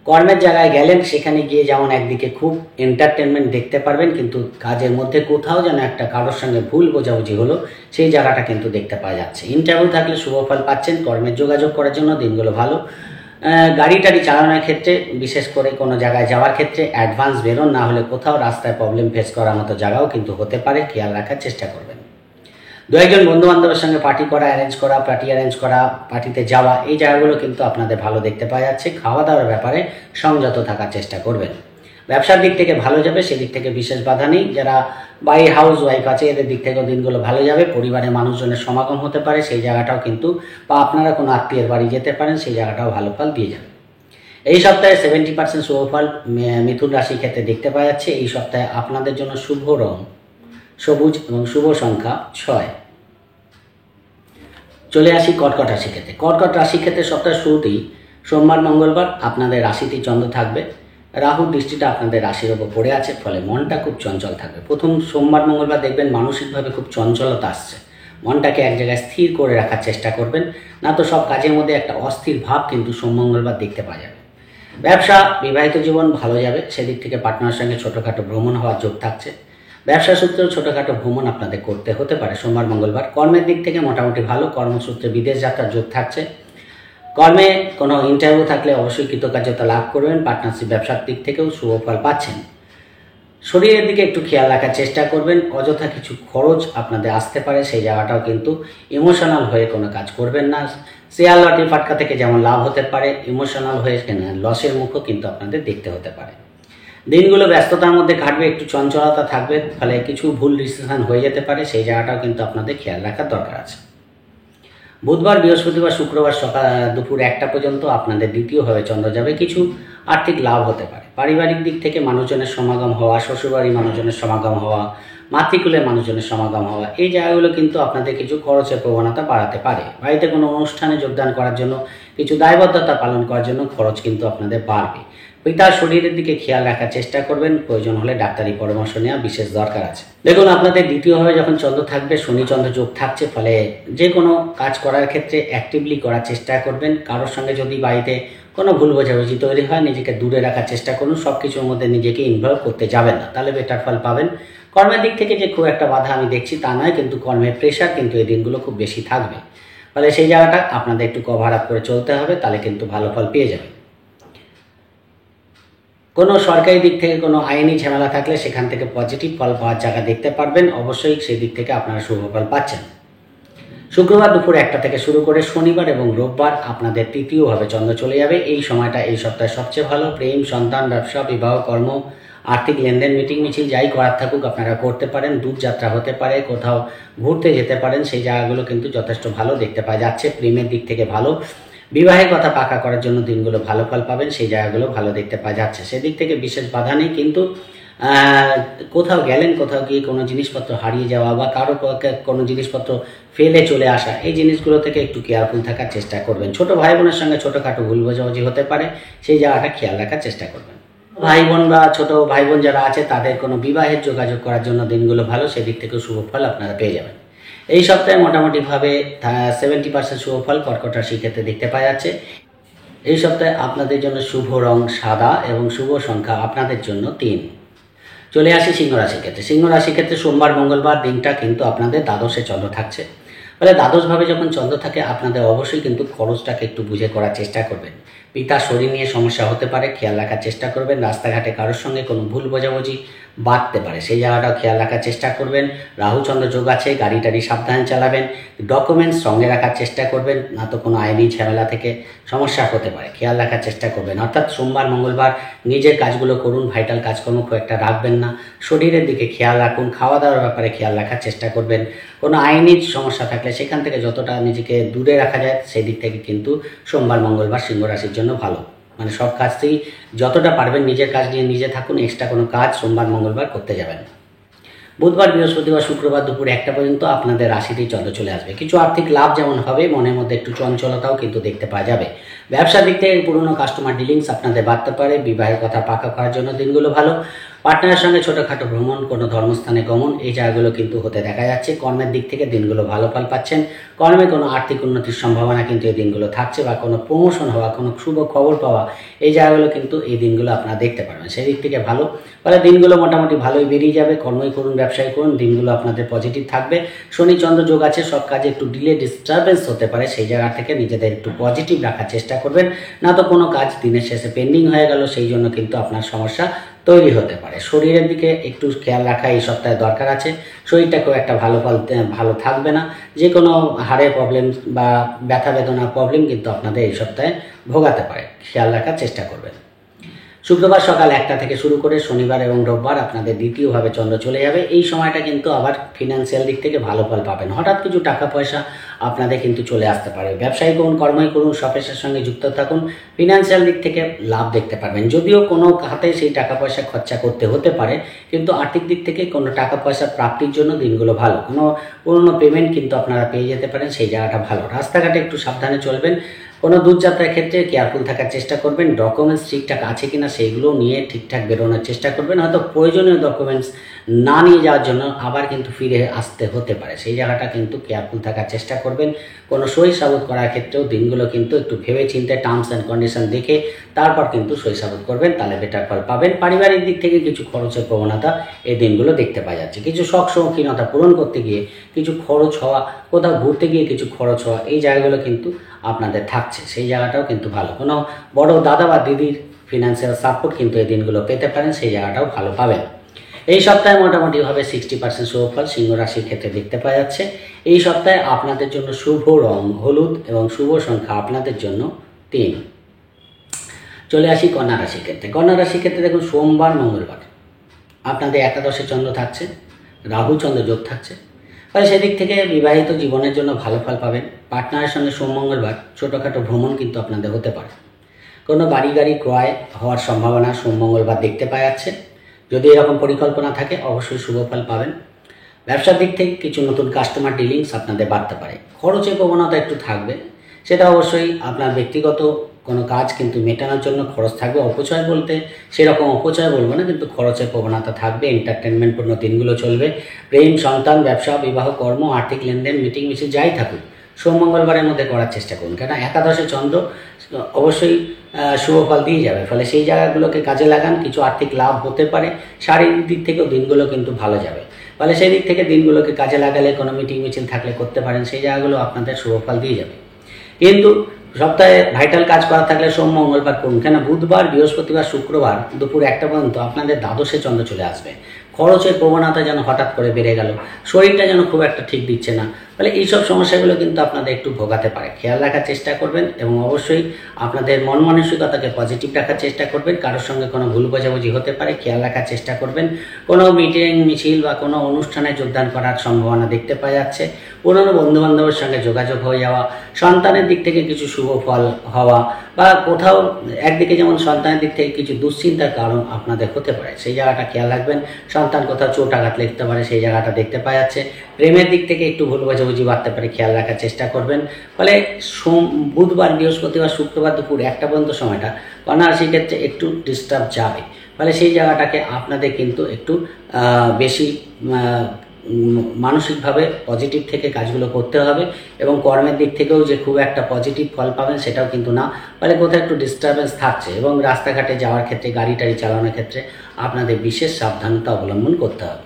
কর্মের জায়গায় গেলেন, সেখানে গিয়ে যেমন একদিকে খুব এন্টারটেনমেন্ট দেখতে পারবেন, কিন্তু কাজের মধ্যে কোথাও যেন একটা কারোর সঙ্গে ভুল বোঝাবুঝি হলো, সেই জায়গাটা কিন্তু দেখতে পাওয়া যাচ্ছে। ইন্টারভিউ থাকলে শুভ ফল পাচ্ছেন। কর্মের যোগাযোগ করার জন্য দিনগুলো ভালো। গাড়ি টাড়ি চালানোর ক্ষেত্রে, বিশেষ করে কোনো জায়গায় যাওয়ার ক্ষেত্রে অ্যাডভান্স বেরোন, না হলে কোথাও রাস্তায় প্রবলেম ফেস করার মতো জায়গাও কিন্তু হতে পারে, খেয়াল রাখার চেষ্টা করবেন। দু একজন বন্ধুবান্ধবের সঙ্গে পার্টি অ্যারেঞ্জ করা, পার্টিতে যাওয়া, এই জায়গাগুলো কিন্তু আপনাদের ভালো দেখতে পাওয়া যাচ্ছে। খাওয়া দাওয়ার ব্যাপারে সংযত থাকার চেষ্টা করবেন। ব্যবসার দিক থেকে ভালো যাবে, সেদিক থেকে বিশেষ বাধা নেই। যারা বাড়ির হাউস ওয়াইফ আছে, এদের দিক থেকেও দিনগুলো ভালো যাবে। পরিবারের মানুষজনের সমাগম হতে পারে, সেই জায়গাটাও কিন্তু, বা আপনারা কোনো আত্মীয়ের বাড়ি যেতে পারেন, সেই জায়গাটাও ভালো ফল দিয়ে যাবে। এই সপ্তাহে 70% শুভ ফল মিথুন রাশির ক্ষেত্রে দেখতে পাওয়া যাচ্ছে। এই সপ্তাহে আপনাদের জন্য শুভ রং সবুজ এবং শুভ সংখ্যা 6। চলে আসি কর্কট রাশি ক্ষেত্রে। কর্কট রাশি ক্ষেত্রে সপ্তাহের শুরুতেই সোমবার মঙ্গলবার আপনাদের রাশিতেই চন্দ্র থাকবে। রাহুর দৃষ্টিটা আপনাদের রাশির ওপর পড়ে আছে, ফলে মনটা খুব চঞ্চল থাকবে। প্রথম সোমবার মঙ্গলবার দেখবেন মানসিকভাবে খুব চঞ্চলতা আসছে। মনটাকে এক জায়গায় স্থির করে রাখার চেষ্টা করবেন, না তো সব কাজের মধ্যে একটা অস্থির ভাব কিন্তু সোম মঙ্গলবার দেখতে পাওয়া যাবে। ব্যবসা, বিবাহিত জীবন ভালো যাবে। সেদিক থেকে পার্টনারের সঙ্গে ছোটোখাটো ভ্রমণ হওয়ার যোগ থাকছে। ব্যবসা সূত্রেও ছোটোখাটো ভ্রমণ আপনাদের করতে হতে পারে সোমবার মঙ্গলবার। কর্মের দিক থেকে মোটামুটি ভালো। কর্মসূত্রে বিদেশ যাত্রার যোগ থাকছে। কর্মে কোনো ইন্টারভিউ থাকলে অবশ্যই কৃতকার্যতা লাভ করবেন। পার্টনারশিপ ব্যবসার দিক থেকেও শুভ ফল পাচ্ছেন। শরীরের দিকে একটু খেয়াল রাখার চেষ্টা করবেন। অযথা কিছু খরচ আপনাদের আসতে পারে, সেই জায়গাটাও কিন্তু ইমোশনাল হয়ে কোনো কাজ করবেন না। শেয়ার লটারি ফাটকা থেকে যেমন লাভ হতে পারে, ইমোশনাল হয়ে লসের মুখও কিন্তু আপনাদের দেখতে হতে পারে। দিনগুলো ব্যস্ততার মধ্যে কাটবে, একটু চঞ্চলতা থাকবে, ফলে কিছু ভুল ডিসিশন হয়ে যেতে পারে, সেই জায়গাটাও কিন্তু আপনাদের খেয়াল রাখার দরকার আছে। বুধবার বৃহস্পতিবার শুক্রবার দুপুর 1টা পর্যন্ত আপনাদের দ্বিতীয়ভাবে চন্দ্র যাবে। কিছু আর্থিক লাভ হতে পারে। পারিবারিক দিক থেকে মানুষজনের সমাগম হওয়া, শ্বশুরবাড়ির মানুষজনের সমাগম হওয়া, মাতৃকুলের মানুষজনের সমাগম হওয়া, এই জায়গাগুলো কিন্তু আপনাদের কিছু খরচের প্রবণতা বাড়াতে পারে। বাড়িতে কোনো অনুষ্ঠানে যোগদান করার জন্য, কিছু দায়বদ্ধতা পালন করার জন্য খরচ কিন্তু আপনাদের বাড়বে। পিতার শরীরের দিকে খেয়াল রাখার চেষ্টা করবেন। প্রয়োজন হলে ডাক্তারি পরামর্শ নেওয়া বিশেষ দরকার আছে। দেখুন, আপনাদের দ্বিতীয়ভাবে যখন চন্দ্র থাকবে, শনি চন্দ্র যোগ থাকছে, ফলে যে কোনো কাজ করার ক্ষেত্রে অ্যাক্টিভলি করার চেষ্টা করবেন। কারোর সঙ্গে যদি বাড়িতে কোনো ভুল বোঝাবুঝি তৈরি হয়, নিজেকে দূরে রাখার চেষ্টা করুন। সব কিছুর মধ্যে নিজেকে ইনভলভ করতে যাবেন না, তাহলে বেটার ফল পাবেন। কর্মের দিক থেকে যে খুব একটা বাধা আমি দেখছি তা নয়, কিন্তু কর্মের প্রেশার কিন্তু এই দিনগুলো খুব বেশি থাকবে, ফলে সেই জায়গাটা আপনাদের একটু কভার আপ করে চলতে হবে, তাহলে কিন্তু ভালো ফল পেয়ে যাবেন। কোনো সরকারি দিক থেকে কোনো আইনি ঝামেলা থাকলে সেখান থেকে পজিটিভ ফল পাওয়ার জায়গা দেখতে পারবেন, অবশ্যই সেই দিক থেকে আপনারা শুভ ফল পাচ্ছেন। শুক্রবার দুপুর 1টা থেকে শুরু করে শনিবার এবং রোববার আপনাদের তৃতীয়ভাবে চন্দ্র চলে যাবে। এই সময়টা এই সপ্তাহে সবচেয়ে ভালো। প্রেম, সন্তান, ব্যবসা, বিবাহ, কর্ম, আর্থিক লেনদেন, মিটিং মিছিল যাই করার থাকুক আপনারা করতে পারেন। দূরযাত্রা হতে পারে, কোথাও ঘুরতে যেতে পারেন, সেই জায়গাগুলো কিন্তু যথেষ্ট ভালো দেখতে পাওয়া যাচ্ছে। প্রেমের দিক থেকে ভালো, বিবাহের কথা পাকা করার জন্য দিনগুলো ভালো ফল পাবেন, সেই জায়গাগুলো ভালো দেখতে পাওয়া যাচ্ছে। সেদিক থেকে বিশেষ বাধা নেই, কিন্তু কোথাও গেলেন, কোথাও গিয়ে কোনো জিনিসপত্র হারিয়ে যাওয়া বা কারো কোনো জিনিসপত্র ফেলে চলে আসা, এই জিনিসগুলো থেকে একটু কেয়ারফুল থাকার চেষ্টা করবেন। ছোট ভাই বোনের সঙ্গে ছোটোখাটো ভুল বোঝাবুঝি হতে পারে, সেই জায়গাটা খেয়াল রাখার চেষ্টা করবেন। ভাই বোন বা ছোট ভাই বোন যারা আছে তাদের কোনো বিবাহের যোগাযোগ করার জন্য দিনগুলো ভালো, সেদিক থেকেও শুভ ফল আপনারা পেয়ে যাবেন। এই সপ্তাহে মোটামুটিভাবে 70% শুভ ফল কর্কট রাশির ক্ষেত্রে দেখতে পাওয়া যাচ্ছে। এই সপ্তাহে আপনাদের জন্য শুভ রং সাদা এবং শুভ সংখ্যা আপনাদের জন্য 3। চলে আসি সিংহ রাশির ক্ষেত্রে। সিংহ রাশির ক্ষেত্রে সোমবার মঙ্গলবার দিনটা কিন্তু আপনাদের দ্বাদশে চন্দ্র থাকছে, ফলে দ্বাদশভাবে যখন চন্দ্র থাকে আপনাদের অবশ্যই কিন্তু খরচটাকে একটু বুঝে করার চেষ্টা করবেন। পিতার শরীর নিয়ে সমস্যা হতে পারে, খেয়াল রাখার চেষ্টা করবেন। রাস্তাঘাটে কারোর সঙ্গে কোনো ভুল বোঝাবুঝি বাড়তে পারে, সেই জায়গাটাও খেয়াল রাখার চেষ্টা করবেন। রাহুচন্দ্র যোগ আছে, গাড়ি টাড়ি সাবধানে চালাবেন। ডকুমেন্টস সঙ্গে রাখার চেষ্টা করবেন, না তো কোনো আইনি ঝামেলা থেকে সমস্যা হতে পারে, খেয়াল রাখার চেষ্টা করবেন। অর্থাৎ সোমবার মঙ্গলবার নিজের কাজগুলো করুন, ভাইটাল কাজকর্ম খুব একটা রাখবেন না। শরীরের দিকে খেয়াল রাখুন, খাওয়া দাওয়ার ব্যাপারে খেয়াল রাখার চেষ্টা করবেন। কোনো আইনি সমস্যা থাকলে সেখান থেকে যতটা নিজেকে দূরে রাখা যায় সেই দিক থেকে কিন্তু সোমবার মঙ্গলবার সিংহ রাশির জন্য ভালো। মানে সব কাজতেই যতটা পারবেন নিজের কাজ নিয়ে নিজে থাকুন, এক্সট্রা কোনো কাজ সোমবার মঙ্গলবার করতে যাবেন। বুধবার বৃহস্পতিবার শুক্রবার দুপুর 1টা পর্যন্ত আপনাদের রাশিতেই চন্দ্র চলে আসবে। কিছু আর্থিক লাভ যেমন হবে, মনের মধ্যে একটু চঞ্চলতাও কিন্তু দেখতে পাওয়া যাবে। ব্যবসার দিক থেকে পুরনো কাস্টমার ডিলিংস আপনাদের বাড়তে পারে। বিবাহের কথা পাকা করার জন্য দিনগুলো ভালো। পার্টনারের সঙ্গে ছোটোখাটো ভ্রমণ, কোনো ধর্মস্থানে গমন, এই জায়গাগুলো কিন্তু হতে দেখা যাচ্ছে। কর্মের দিক থেকে দিনগুলো ভালো ফল পাচ্ছেন। কর্মে কোনো আর্থিক উন্নতির সম্ভাবনা কিন্তু এই দিনগুলো থাকছে, বা কোনো প্রমোশন হওয়া, কোনো শুভ খবর পাওয়া, এই জায়গাগুলো কিন্তু এই দিনগুলো আপনারা দেখতে পারবেন। সেই দিক থেকে ভালো, ফলে দিনগুলো মোটামুটি ভালোই বেরিয়ে যাবে। কর্মই করুন, ব্যবসায় করুন, দিনগুলো আপনাদের পজিটিভ থাকবে। শনি চন্দ্র যোগ আছে, সব কাজে একটু ডিলে ডিস্টারবেন্স হতে পারে, সেই জায়গা থেকে নিজেদের একটু পজিটিভ রাখার চেষ্টা করবেন, না তো কোনো কাজ দিনের শেষে পেন্ডিং হয়ে গেল, সেই জন্য কিন্তু আপনার সমস্যা তৈরি হতে পারে। শরীরের দিকে একটু খেয়াল রাখা এই সপ্তাহে দরকার আছে। শরীরটাকেও একটা ভালো থাকবে না, যে কোনো হাড়ের প্রবলেম বা ব্যথা বেদনার প্রবলেম কিন্তু আপনাদের এই সপ্তাহে ভোগাতে পারে, খেয়াল রাখার চেষ্টা করবেন। শুক্রবার সকাল 1টা থেকে শুরু করে শনিবার এবং রোববার আপনাদের দ্বিতীয়ভাবে চন্দ্র চলে যাবে। এই সময়টা কিন্তু আবার ফিনান্সিয়াল দিক থেকে ভালো ফল পাবেন। হঠাৎ কিছু টাকা পয়সা আপনাদের কিন্তু চলে আসতে পারে। ব্যবসায়ী করুন, কর্মই করুন, সপেশার সঙ্গে যুক্ত থাকুন, ফিনান্সিয়াল দিক থেকে লাভ দেখতে পারবেন। যদিও কোনো খাতে সেই টাকা পয়সা খরচা করতে হতে পারে, কিন্তু আর্থিক দিক থেকে কোনো টাকা পয়সা প্রাপ্তির জন্য দিনগুলো ভালো। কোনো পুরনো পেমেন্ট কিন্তু আপনারা পেয়ে যেতে পারেন, সেই জায়গাটা ভালো। রাস্তাঘাটে একটু সাবধানে চলবেন। কোনো দূরযাত্রার ক্ষেত্রে কেয়ারফুল থাকার চেষ্টা করবেন। ডকুমেন্টস ঠিকঠাক আছে কিনা সেইগুলো নিয়ে ঠিকঠাক বেরোনোর চেষ্টা করবেন। হয়তো প্রয়োজনীয় ডকুমেন্টস না নিয়ে যাওয়ার জন্য আবার কিন্তু ফিরে আসতে হতে পারে, সেই জায়গাটা কিন্তু কেয়ারফুল থাকার চেষ্টা করবেন। কোনো সই সাবুত করার ক্ষেত্রেও দিনগুলো কিন্তু একটু ভেবে চিন্তে টার্মস অ্যান্ড কন্ডিশন দেখে তারপর কিন্তু সই সাবুত করবেন, তাহলে বেটার ফল পাবেন। পারিবারিক দিক থেকে কিছু খরচের প্রবণতা এই দিনগুলো দেখতে পাওয়া যাচ্ছে। কিছু শখ শৌখিনতা পূরণ করতে গিয়ে কিছু খরচ হওয়া, কোথাও ঘুরতে গিয়ে কিছু খরচ হওয়া, এই জায়গাগুলো কিন্তু আপনাদের থাকছে, সেই জায়গাটাও কিন্তু ভালো। কোনো বড় দাদা বা দিদির ফিনান্সিয়াল সাপোর্ট কিন্তু এই দিনগুলো পেতে পারেন, সেই জায়গাটাও ভালো পাবেন। এই সপ্তাহে মোটামুটিভাবে 60% শুভ ফল সিংহ রাশির ক্ষেত্রে দেখতে পাওয়া যাচ্ছে। এই সপ্তাহে আপনাদের জন্য শুভ রং হলুদ এবং শুভ সংখ্যা আপনাদের জন্য 3। চলে আসি কন্যা রাশির ক্ষেত্রে। কন্যা রাশির ক্ষেত্রে দেখুন, সোমবার মঙ্গলবার আপনাদের একাদশে চন্দ্র থাকছে, রাহু চন্দ্র যোগ থাকছে, ফলে সেদিক থেকে বিবাহিত জীবনের জন্য ভালো ফল পাবেন। পার্টনারের সঙ্গে সোম মঙ্গলবার ছোটোখাটো ভ্রমণ কিন্তু আপনাদের হতে পারে। কোনো বাড়ি গাড়ি ক্রয় হওয়ার সম্ভাবনা সোম মঙ্গলবার দেখতে পাওয়া যাচ্ছে। যদি এরকম পরিকল্পনা থাকে অবশ্যই শুভ ফল পাবেন। ব্যবসার দিক থেকে কিছু নতুন কাস্টমার ডিলিংস আপনাদের বাড়তে পারে। খরচের প্রবণতা একটু থাকবে, সেটা অবশ্যই আপনার ব্যক্তিগত কোনো কাজ কিন্তু মেটানোর জন্য খরচ থাকবে। অপচয় বলতে সেরকম অপচয় বলবো না, কিন্তু খরচের প্রবণতা থাকবে। এন্টারটেনমেন্টপূর্ণ দিনগুলো চলবে। প্রেম, সন্তান, ব্যবসা, বিবাহ, কর্ম, আর্থিক লেনদেন, মিটিং মিছিল যাই থাকুক সোম মঙ্গলবারের মধ্যে করার চেষ্টা করুন, কেন একাদশে চন্দ্র অবশ্যই শুভ ফল দিয়ে যাবে। ফলে সেই জায়গাগুলোকে কাজে লাগান, কিছু আর্থিক লাভ হতে পারে, শারীরিক দিক থেকেও দিনগুলো কিন্তু ভালো যাবে। ফলে সেই দিক থেকে দিনগুলোকে কাজে লাগালে কোনো মিটিং মিছিল থাকলে করতে পারেন, সেই জায়গাগুলো আপনাদের শুভ ফল দিয়ে যাবে। কিন্তু সপ্তাহে ভাইটাল কাজ করা থাকলে সোম মঙ্গলবার করুন, কেন বুধবার বৃহস্পতিবার শুক্রবার দুপুর 1টা পর্যন্ত আপনাদের দ্বাদশে চন্দ্র চলে আসবে। খরচের প্রবণতা যেন হঠাৎ করে বেড়ে গেল, শরীরটা যেন খুব একটা ঠিক দিচ্ছে না, ফলে এইসব সমস্যাগুলো কিন্তু আপনাদের একটু ভোগাতে পারে। খেয়াল রাখার চেষ্টা করবেন এবং অবশ্যই আপনাদের মন মানসিকতাকে পজিটিভ রাখার চেষ্টা করবেন। কারোর সঙ্গে কোনো ভুল বোঝাবুঝি হতে পারে, খেয়াল রাখার চেষ্টা করবেন। কোনো মিটিং মিছিল বা কোনো অনুষ্ঠানে যোগদান করার সম্ভাবনা দেখতে পাওয়া যাচ্ছে। পুরনো বন্ধুবান্ধবের সঙ্গে যোগাযোগ হয়ে যাওয়া, সন্তানের দিক থেকে কিছু শুভ ফল হওয়া, বা কোথাও একদিকে যেমন সন্তানের দিক থেকে কিছু দুশ্চিন্তার কারণ আপনাদের হতে পারে, সেই জায়গাটা খেয়াল রাখবেন। সন্তান কোথাও চোট আঘাত লাগতে পারে, সেই জায়গাটা দেখতে পাওয়া যাচ্ছে। প্রেমের দিক থেকে একটু ভুল বোঝাবুঝি বাড়তে পারে, খেয়াল রাখার চেষ্টা করবেন। ফলে বুধবার বৃহস্পতিবার শুক্রবার দুপুর 1টা পর্যন্ত সময়টা কন্যা রাশির ক্ষেত্রে একটু ডিস্টার্ব যাবে। ফলে সেই জায়গাটাকে আপনাদের কিন্তু একটু বেশি মানসিকভাবে পজিটিভ থেকে কাজগুলো করতে হবে, এবং কর্মের দিক থেকেও যে খুব একটা পজিটিভ ফল পাবেন সেটাও কিন্তু না। ফলে কোথাও একটু ডিস্টারবেন্স থাকছে, এবং রাস্তাঘাটে যাওয়ার ক্ষেত্রে, গাড়ি টাড়ি চালানোর ক্ষেত্রে আপনাদের বিশেষ সাবধানতা অবলম্বন করতে হবে।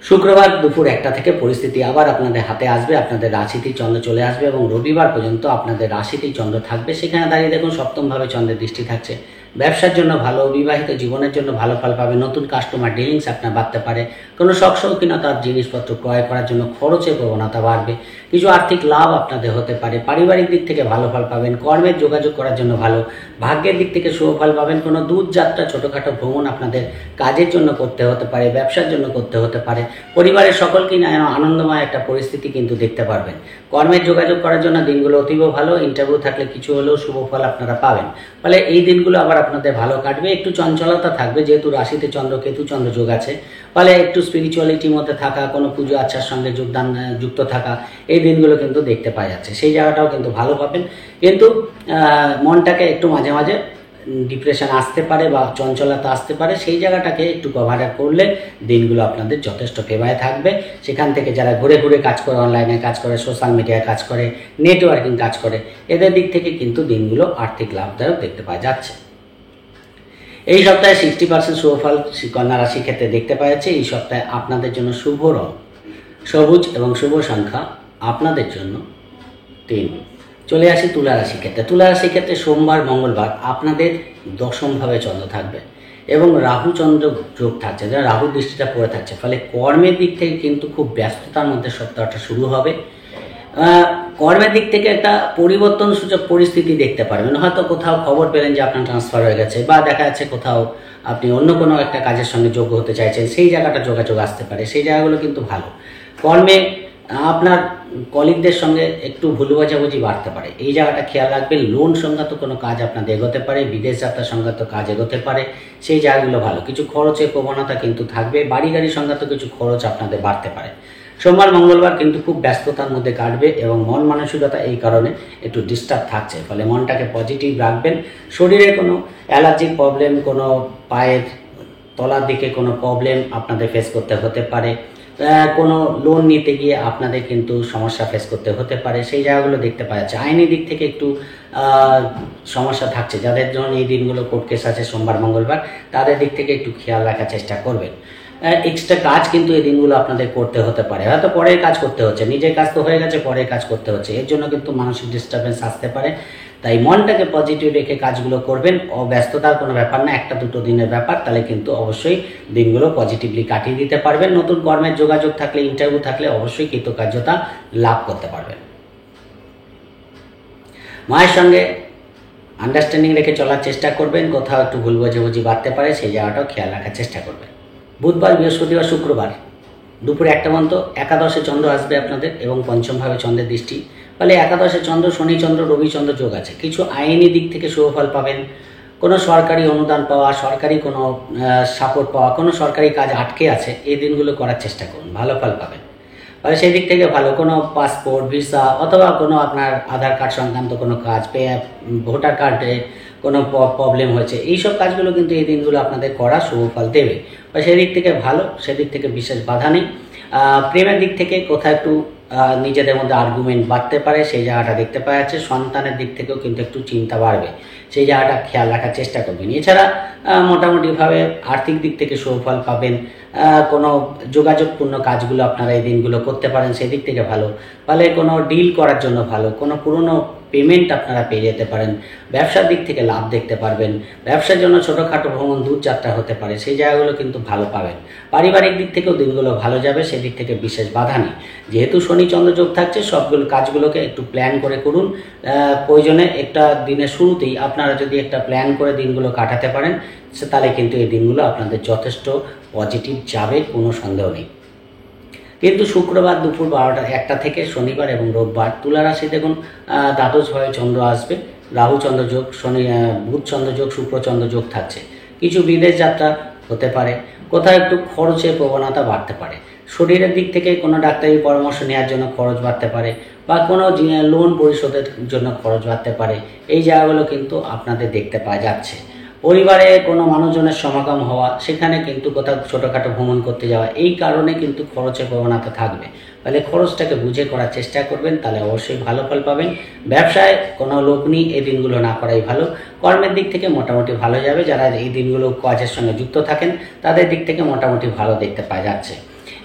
শুক্রবার দুপুর 1টা থেকে পরিস্থিতি আবার আপনাদের হাতে আসবে, আপনাদের রাশিতেই চন্দ্র চলে আসবে, এবং রবিবার পর্যন্ত আপনাদের রাশিতেই চন্দ্র থাকবে। সেখানে দাঁড়িয়ে দেখুন সপ্তমভাবে চন্দ্রের দৃষ্টি থাকছে। ব্যবসার জন্য ভালো, বিবাহিত জীবনের জন্য ভালো ফল পাবে, নতুন কাস্টমার ডিলিংস আপনার বাড়তে পারে, কোনো শখ শৌখিনতার জিনিসপত্র ক্রয় করার জন্য খরচের প্রবণতা বাড়বে, কিছু আর্থিক লাভ আপনাদের হতে পারে, পারিবারিক দিক থেকে ভালো ফল পাবেন, কর্মের যোগাযোগ করার জন্য ভালো, ভাগ্যের দিক থেকে শুভ ফল পাবেন। কোনো দূর যাত্রা, ছোটোখাটো ভ্রমণ আপনাদের কাজের জন্য করতে হতে পারে, ব্যবসার জন্য করতে হতে পারে, পরিবারের সকলকেই আনন্দময় একটা পরিস্থিতি কিন্তু দেখতে পারবেন। কর্মের যোগাযোগ করার জন্য দিনগুলো অতীব ভালো, ইন্টারভিউ থাকলে কিছু হলেও শুভ ফল আপনারা পাবেন। ফলে এই দিনগুলো আবার আপনাদের ভালো কাটবে। একটু চঞ্চলতা থাকবে, যেহেতু রাশিতে চন্দ্র কেতু চন্দ্র যোগ আছে, ফলে একটু স্পিরিচুয়ালিটির মধ্যে থাকা, কোনো পুজো আচ্ছার সঙ্গে যুক্ত থাকা, এই দিনগুলো কিন্তু দেখতে পাওয়া যাচ্ছে। সেই জায়গাটাও কিন্তু ভালো পাবেন। কিন্তু মনটাকে একটু মাঝে মাঝে ডিপ্রেশন আসতে পারে বা চঞ্চলতা আসতে পারে, সেই জায়গাটাকে একটু কভার করলে দিনগুলো আপনাদের যথেষ্ট ফেভারে থাকবে। সেখান থেকে যারা ঘুরে ঘুরে কাজ করে, অনলাইনে কাজ করে, সোশ্যাল মিডিয়ায় কাজ করে, নেটওয়ার্কিং কাজ করে, এদের দিক থেকে কিন্তু দিনগুলো আর্থিক লাভদায়ক দেখতে পাওয়া যাচ্ছে। এই সপ্তাহে 60% শুভফল কন্যা রাশির ক্ষেত্রে দেখতে পাওয়া যাচ্ছে। এই সপ্তাহে আপনাদের জন্য শুভ রং সবুজ এবং শুভ সংখ্যা আপনাদের জন্য 3। চলে আসি তুলা রাশির ক্ষেত্রে। তুলা রাশির ক্ষেত্রে সোমবার মঙ্গলবার আপনাদের দশমভাবে চন্দ্র থাকবে, এবং রাহু চন্দ্র যোগ থাকছে, যারা রাহুর দৃষ্টিটা পড়ে থাকছে। ফলে কর্মের দিক থেকে কিন্তু খুব ব্যস্ততার মধ্যে সপ্তাহটা শুরু হবে। কর্মের দিক থেকে একটা পরিবর্তন সূচক পরিস্থিতি দেখতে পারবেন। হয়তো কোথাও খবর পেলেন যে আপনার ট্রান্সফার হয়ে গেছে, বা দেখা যাচ্ছে কোথাও আপনি অন্য কোনো একটা কাজের সঙ্গে যোগ্য হতে চাইছেন, সেই জায়গাটা যোগাযোগ আসতে পারে। সেই জায়গাগুলো কিন্তু ভালো। কর্মে আপনার কলিগদের সঙ্গে একটু ভুল বোঝাবুঝি বাড়তে পারে, এই জায়গাটা খেয়াল রাখবেন। লোন সংক্রান্ত কোনো কাজ আপনাদের এগোতে পারে, বিদেশ যাত্রা সংক্রান্ত কাজ এগোতে পারে, সেই জায়গাগুলো ভালো। কিছু খরচের প্রবণতা কিন্তু থাকবে, বাড়ি গাড়ি সংক্রান্ত কিছু খরচ আপনাদের বাড়তে পারে। সোমবার মঙ্গলবার কিন্তু খুব ব্যস্ততার মধ্যে কাটবে, এবং মন মানসিকতা এই কারণে একটু ডিস্টার্ব থাকছে। ফলে মনটাকে পজিটিভ রাখবেন। শরীরে কোনো অ্যালার্জির প্রবলেম, কোনো পায়ের তলার দিকে কোনো প্রবলেম আপনাদের ফেস করতে হতে পারে, কোনো লোন নিতে গিয়ে আপনাদের কিন্তু সমস্যা ফেস করতে হতে পারে, সেই জায়গাগুলো দেখতে পাওয়া যাচ্ছে। আইনি দিক থেকে একটু সমস্যা থাকছে, যাদের জন্য এই দিনগুলো কোর্ট কেস আছে সোমবার মঙ্গলবার, তাদের দিক থেকে একটু খেয়াল রাখার চেষ্টা করবেন। এক্সট্রা কাজ কিন্তু এই দিনগুলো আপনাদের করতে হতে পারে, হয়তো পরের কাজ করতে হচ্ছে, নিজের কাজ তো হয়ে গেছে, পরের কাজ করতে হচ্ছে, এর জন্য কিন্তু মানসিক ডিস্টারবেন্স আসতে পারে। তাই মনটাকে পজিটিভ রেখে কাজগুলো করবেন। ব্যস্ততার কোনো ব্যাপার না, 1-2 দিনের ব্যাপার, তাহলে কিন্তু অবশ্যই দিনগুলো পজিটিভলি কাটিয়ে দিতে পারবেন। নতুন কর্মের যোগাযোগ থাকলে, ইন্টারভিউ থাকলে অবশ্যই কৃতকার্যতা লাভ করতে পারবেন। মায়ের সঙ্গে আন্ডারস্ট্যান্ডিং রেখে চলার চেষ্টা করবেন। কোথাও একটু ভুল বোঝাবুঝি বাড়তে পারে, সেই জায়গাটাও খেয়াল রাখার চেষ্টা করবেন। বুধবার বৃহস্পতিবার শুক্রবার দুপুর 1টা পর্যন্ত একাদশে চন্দ্র আসবে আপনাদের, এবং পঞ্চমভাবে চন্দ্রের দৃষ্টি। ফলে একাদশে চন্দ্র, শনি চন্দ্র, রবি চন্দ্র যোগ আছে। কিছু আইনি দিক থেকে শুভফল পাবেন, কোনো সরকারি অনুদান পাওয়া, সরকারি কোনো সাপোর্ট পাওয়া, কোনো সরকারি কাজ আটকে আছে, এই দিনগুলো করার চেষ্টা করুন, ভালো ফল পাবেন। ফলে সেই দিক থেকে ভালো। কোনো পাসপোর্ট, ভিসা, অথবা কোনো আপনার আধার কার্ড সংক্রান্ত কোনো কাজ, ভোটার কার্ডে কোনো প্রবলেম হয়েছে, এইসব কাজগুলো কিন্তু এই দিনগুলো আপনাদের করা শুভ ফল দেবে। বা সেদিক থেকে ভালো, সেদিক থেকে বিশেষ বাধা নেই। প্রেমের দিক থেকে কোথাও একটু নিজেদের মধ্যে আর্গুমেন্ট বাড়তে পারে, সেই জায়গাটা দেখতে পাওয়া যাচ্ছে। সন্তানের দিক থেকেও কিন্তু একটু চিন্তা বাড়বে, সেই জায়গাটা খেয়াল রাখার চেষ্টা করবেন। এছাড়া মোটামুটিভাবে আর্থিক দিক থেকে সুফল পাবেন। কোনো যোগাযোগপূর্ণ কাজগুলো আপনারা এই দিনগুলো করতে পারেন, সেই দিক থেকে ভালো। ফলে কোনো ডিল করার জন্য ভালো, কোনো পুরনো পেমেন্ট আপনারা পেয়ে যেতে পারেন। ব্যবসার দিক থেকে লাভ দেখতে পারবেন। ব্যবসার জন্য ছোটোখাটো ভ্রমণ, দূরযাত্রা হতে পারে, সেই জায়গাগুলো কিন্তু ভালো পাবেন। পারিবারিক দিক থেকেও দিনগুলো ভালো যাবে, সেদিক থেকে বিশেষ বাধা নেই। যেহেতু শনি চন্দ্র যোগ থাকছে, সবগুলো কাজগুলোকে একটু প্ল্যান করে করুন। প্রয়োজনে একটা দিনের শুরুতেই আপনারা যদি একটা প্ল্যান করে দিনগুলো কাটাতে পারেন, তাহলে কিন্তু এই দিনগুলো আপনাদের যথেষ্ট পজিটিভ যাবে, কোনো সন্দেহ নেই। কিন্তু শুক্রবার দুপুর 12টা থেকে শনিবার এবং রোববার তুলা রাশি দেখুন দ্বাদশভাবে চন্দ্র আসবে। রাহু চন্দ্র যোগ, বুধ চন্দ্র যোগ, শুক্র চন্দ্র যোগ থাকছে। কিছু বিদেশ যাত্রা হতে পারে, কোথাও একটু খরচের প্রবণতা বাড়তে পারে। শরীরের দিক থেকে কোনো ডাক্তারি পরামর্শ নেওয়ার জন্য খরচ বাড়তে পারে, বা কোনো লোন পরিশোধের জন্য খরচ বাড়তে পারে। এই জায়গাগুলো কিন্তু আপনাদের দেখতে পাওয়া যাচ্ছে। পরিবারে কোনো মানুষজনের সমাগম হওয়া, সেখানে কিন্তু কোথাও ছোটোখাটো ভ্রমণ করতে যাওয়া, এই কারণে কিন্তু খরচের প্রবণতা থাকবে। তাহলে খরচটাকে বুঝে করার চেষ্টা করবেন, তাহলে অবশ্যই ভালো ফল পাবেন। ব্যবসায় কোনো লোক নিয়ে এই দিনগুলো না করাই ভালো। কর্মের দিক থেকে মোটামুটি ভালো যাবে। যারা এই দিনগুলো কাজের সঙ্গে যুক্ত থাকেন, তাদের দিক থেকে মোটামুটি ভালো দেখতে পাওয়া যাচ্ছে।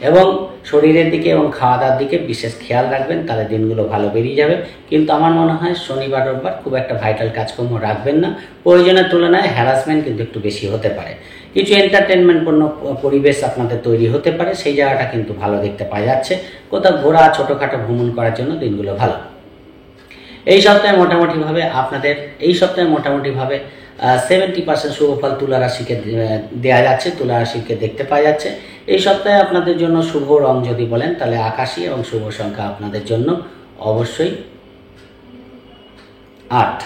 এবং শরীরের দিকে এবং খাওয়া দাওয়ার দিকে বিশেষ খেয়াল রাখবেন, তাহলে দিনগুলো ভালো বেরিয়ে যাবে। কিন্তু আমার মনে হয় শনিবার রোববার খুব একটা ভাইটাল কাজকর্ম রাখবেন না। প্রয়োজনের তুলনায় হ্যারাসমেন্ট কিন্তু একটু বেশি হতে পারে। কিছু এন্টারটেনমেন্টপূর্ণ পরিবেশ আপনাদের তৈরি হতে পারে, সেই জায়গাটা কিন্তু ভালো দেখতে পাওয়া যাচ্ছে। কোথাও ঘোরা, ছোটোখাটো ভ্রমণ করার জন্য দিনগুলো ভালো। এই সপ্তাহে মোটামুটিভাবে 70% শুভফল তুলা রাশিকে দেওয়া যাচ্ছে, তুলা রাশিকে দেখতে পাওয়া যাচ্ছে। এই সপ্তাহে আপনাদের জন্য শুভ রং যদি বলেন, তাহলে আকাশী, এবং শুভ সংখ্যা আপনাদের জন্য অবশ্যই 8।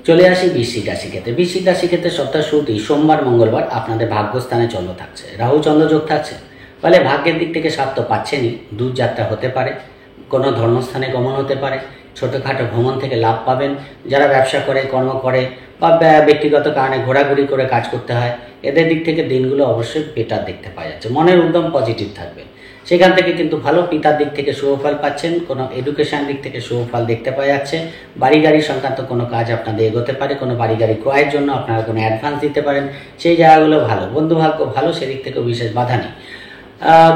চলে আসি বৃশ্চিক রাশি ক্ষেত্রে। বৃশ্চিক রাশি ক্ষেত্রে সপ্তাহ শুরুতেই সোমবার মঙ্গলবার আপনাদের ভাগ্যস্থানে চন্দ্র থাকছে, রাহু চন্দ্র যোগ থাকছে। ফলে ভাগ্যের দিক থেকে সাথ তো পাচ্ছেনই, দূরযাত্রা হতে পারে, কোনো ধর্মস্থানে গমন হতে পারে, ছোটোখাটো ভ্রমণ থেকে লাভ পাবেন। যারা ব্যবসা করে, কর্ম করে, বা ব্যক্তিগত কারণে ঘোরাঘুরি করে কাজ করতে হয়, এদের দিক থেকে দিনগুলো অবশ্যই বেটার দেখতে পাওয়া যাচ্ছে। মনের উদ্যম পজিটিভ থাকবে, সেখান থেকে কিন্তু ভালো। পিতার দিক থেকে শুভফল পাচ্ছেন, কোনো এডুকেশন দিক থেকে শুভফল দেখতে পাওয়া যাচ্ছে। বাড়ি গাড়ি সংক্রান্ত কোনো কাজ আপনাদের এগোতে পারে, কোনো বাড়ি গাড়ি ক্রয়ের জন্য আপনারা কোনো অ্যাডভান্স দিতে পারেন, সেই জায়গাগুলো ভালো। বন্ধুভাগ্য ভালো, সেদিক থেকেও বিশেষ বাধা নেই।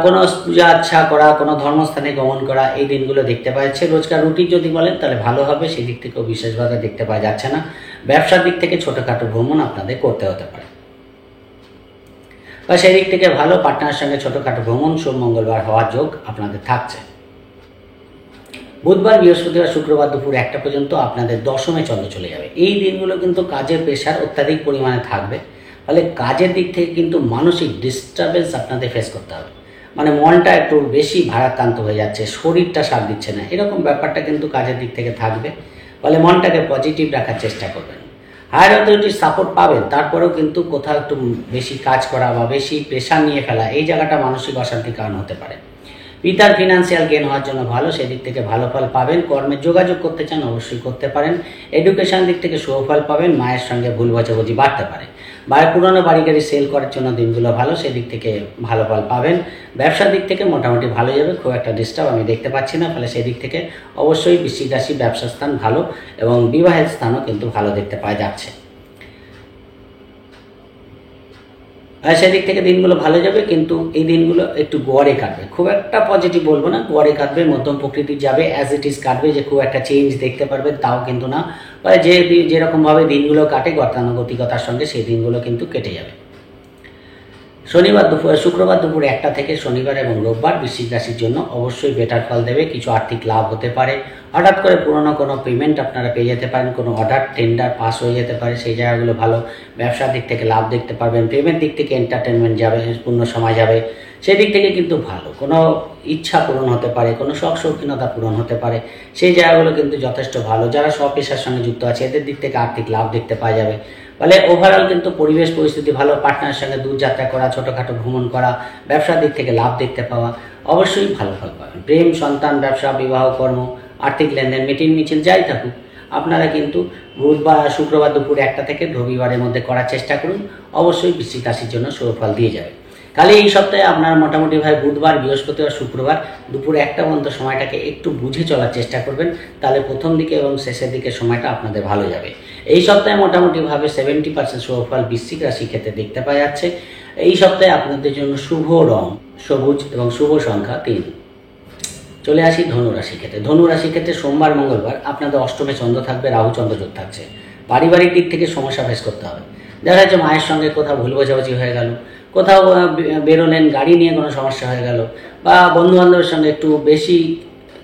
কোনো পূজা আচ্ছা করা, কোনো ধর্মস্থানে গমন করা, এই দিনগুলো দেখতে পাওয়া যাচ্ছে। রোজকার রুটিন যদি বলেন, তাহলে ভালো হবে, সেই দিক থেকেও বিশেষ বাধা দেখতে পাওয়া যাচ্ছে না। ব্যবসার দিক থেকে ছোটোখাটো ভ্রমণ আপনাদের করতে হতে পারে, বা সেই দিক থেকে ভালো। পার্টনারের সঙ্গে ছোটোখাটো ভ্রমণ সোম মঙ্গলবার হওয়ার যোগ আপনাদের থাকছে। বুধবার, বৃহস্পতিবার, শুক্রবার দুপুর 1টা পর্যন্ত আপনাদের দশমে চন্দ্র চলে যাবে। এই দিনগুলো কিন্তু কাজের প্রেশার অত্যাধিক পরিমাণে থাকবে। ফলে কাজের দিক থেকে কিন্তু মানসিক ডিস্টারবেন্স আপনাদের ফেস করতে হবে। মানে মনটা একটু বেশি ভারাক্রান্ত হয়ে যাচ্ছে, শরীরটা সাথ দিচ্ছে না, এরকম ব্যাপারটা কিন্তু কাজের দিক থেকে থাকবে। ফলে মনটাকে পজিটিভ রাখার চেষ্টা করবেন। হায়ার অথরিটির সাপোর্ট পাবেন, তারপরেও কিন্তু কোথাও একটু বেশি কাজ করা বা বেশি প্রেশার নিয়ে ফেলা, এই জায়গাটা মানসিক অশান্তির কারণ হতে পারে। পিতার ফিনান্সিয়াল গেন হওয়ার জন্য ভালো, সেদিক থেকে ভালো ফল পাবেন। কর্মে যোগাযোগ করতে চান, অবশ্যই করতে পারেন। এডুকেশন দিক থেকে শুভফল পাবেন। মায়ের সঙ্গে ভুল বোঝাবুঝি বাড়তে পারে। পুরনো বাড়ি গাড়ি সেল করার জন্য দিনগুলো ভালো, সেদিক থেকে ভালো ফল পাবেন। ব্যবসার দিক থেকে মোটামুটি ভালো যাবে, খুব একটা ডিস্টার্ব আমি দেখতে পাচ্ছি না। ফলে সেদিক থেকে অবশ্যই বৃশ্চিক রাশি ব্যবসার স্থান ভালো, এবং বিবাহের স্থানও কিন্তু ভালো দেখতে পাওয়া যাচ্ছে। সেদিক থেকে দিনগুলো ভালো যাবে, কিন্তু এই দিনগুলো একটু গড়ে কাটবে। খুব একটা পজিটিভ বলবো না, গড়ে কাটবে, মধ্যম প্রকৃতির যাবে, অ্যাজ ইট ইজ কাটবে। যে খুব একটা চেঞ্জ দেখতে পারবেন তাও কিন্তু না। যেরকমভাবে দিনগুলো কাটে গতানুগতিকতার সঙ্গে, সেই দিনগুলো কিন্তু কেটে যাবে। শুক্রবার দুপুর 1টা থেকে শনিবার এবং রোববার বৃশ্চিক রাশির জন্য অবশ্যই বেটার ফল দেবে। কিছু আর্থিক লাভ হতে পারে, হঠাৎ করে পুরনো কোনো পেমেন্ট আপনারা পেয়ে যেতে পারেন, কোনো অর্ডার টেন্ডার পাস হয়ে যেতে পারে, সেই জায়গাগুলো ভালো। ব্যবসার দিক থেকে লাভ দেখতে পারবেন। পেমেন্ট দিক থেকে এন্টারটেনমেন্ট যাবে, পূর্ণ সময় যাবে, সেই দিক থেকে কিন্তু ভালো। কোনো ইচ্ছা পূরণ হতে পারে, কোনো শখ শৌখিনতা পূরণ হতে পারে, সেই জায়গাগুলো কিন্তু যথেষ্ট ভালো। যারা স্বপেশার সঙ্গে যুক্ত আছে, এদের দিক থেকে আর্থিক লাভ দেখতে পাওয়া যাবে। ফলে ওভারঅল কিন্তু পরিবেশ পরিস্থিতি ভালো। পার্টনারের সঙ্গে দূরযাত্রা করা, ছোটোখাটো ভ্রমণ করা, ব্যবসার দিক থেকে লাভ দেখতে পাওয়া, অবশ্যই ভালো ফল পাবেন। প্রেম, সন্তান, ব্যবসা, বিবাহ, কর্ম, আর্থিক লেনদেন, মিটিং মিছিল যাই থাকুক, আপনারা কিন্তু শুক্রবার দুপুর 1টা থেকে রবিবারের মধ্যে করার চেষ্টা করুন। অবশ্যই বৃশ্চিক রাশির জন্য শুভ ফল দিয়ে যাবে। তাহলে এই সপ্তাহে আপনারা মোটামুটি ভাই বুধবার, বৃহস্পতিবার, শুক্রবার দুপুর 1টা পর্যন্ত সময়টাকে একটু বুঝে চলার চেষ্টা করবেন, তাহলে প্রথম দিকে এবং শেষের দিকে সময়টা আপনাদের ভালো যাবে। এই সপ্তাহে মোটামুটিভাবে 70% শুভ ফল বৃশ্চিক রাশির ক্ষেত্রে দেখতে পাওয়া যাচ্ছে। এই সপ্তাহে আপনাদের জন্য শুভ রং সবুজ এবং শুভ সংখ্যা 3। চলে আসি ধনু রাশির ক্ষেত্রে। ধনু রাশির ক্ষেত্রে সোমবার, মঙ্গলবার আপনাদের অষ্টমে চন্দ্র থাকবে, রাহু চন্দ্র যোগ থাকছে। পারিবারিক দিক থেকে সমস্যা ফেস করতে হবে। দেখা যাচ্ছে মায়ের সঙ্গে কোথাও ভুল বোঝাবুঝি হয়ে গেল, কোথাও বেরোলেন, গাড়ি নিয়ে কোনো সমস্যা হয়ে গেল, বা বন্ধুবান্ধবের সঙ্গে একটু বেশি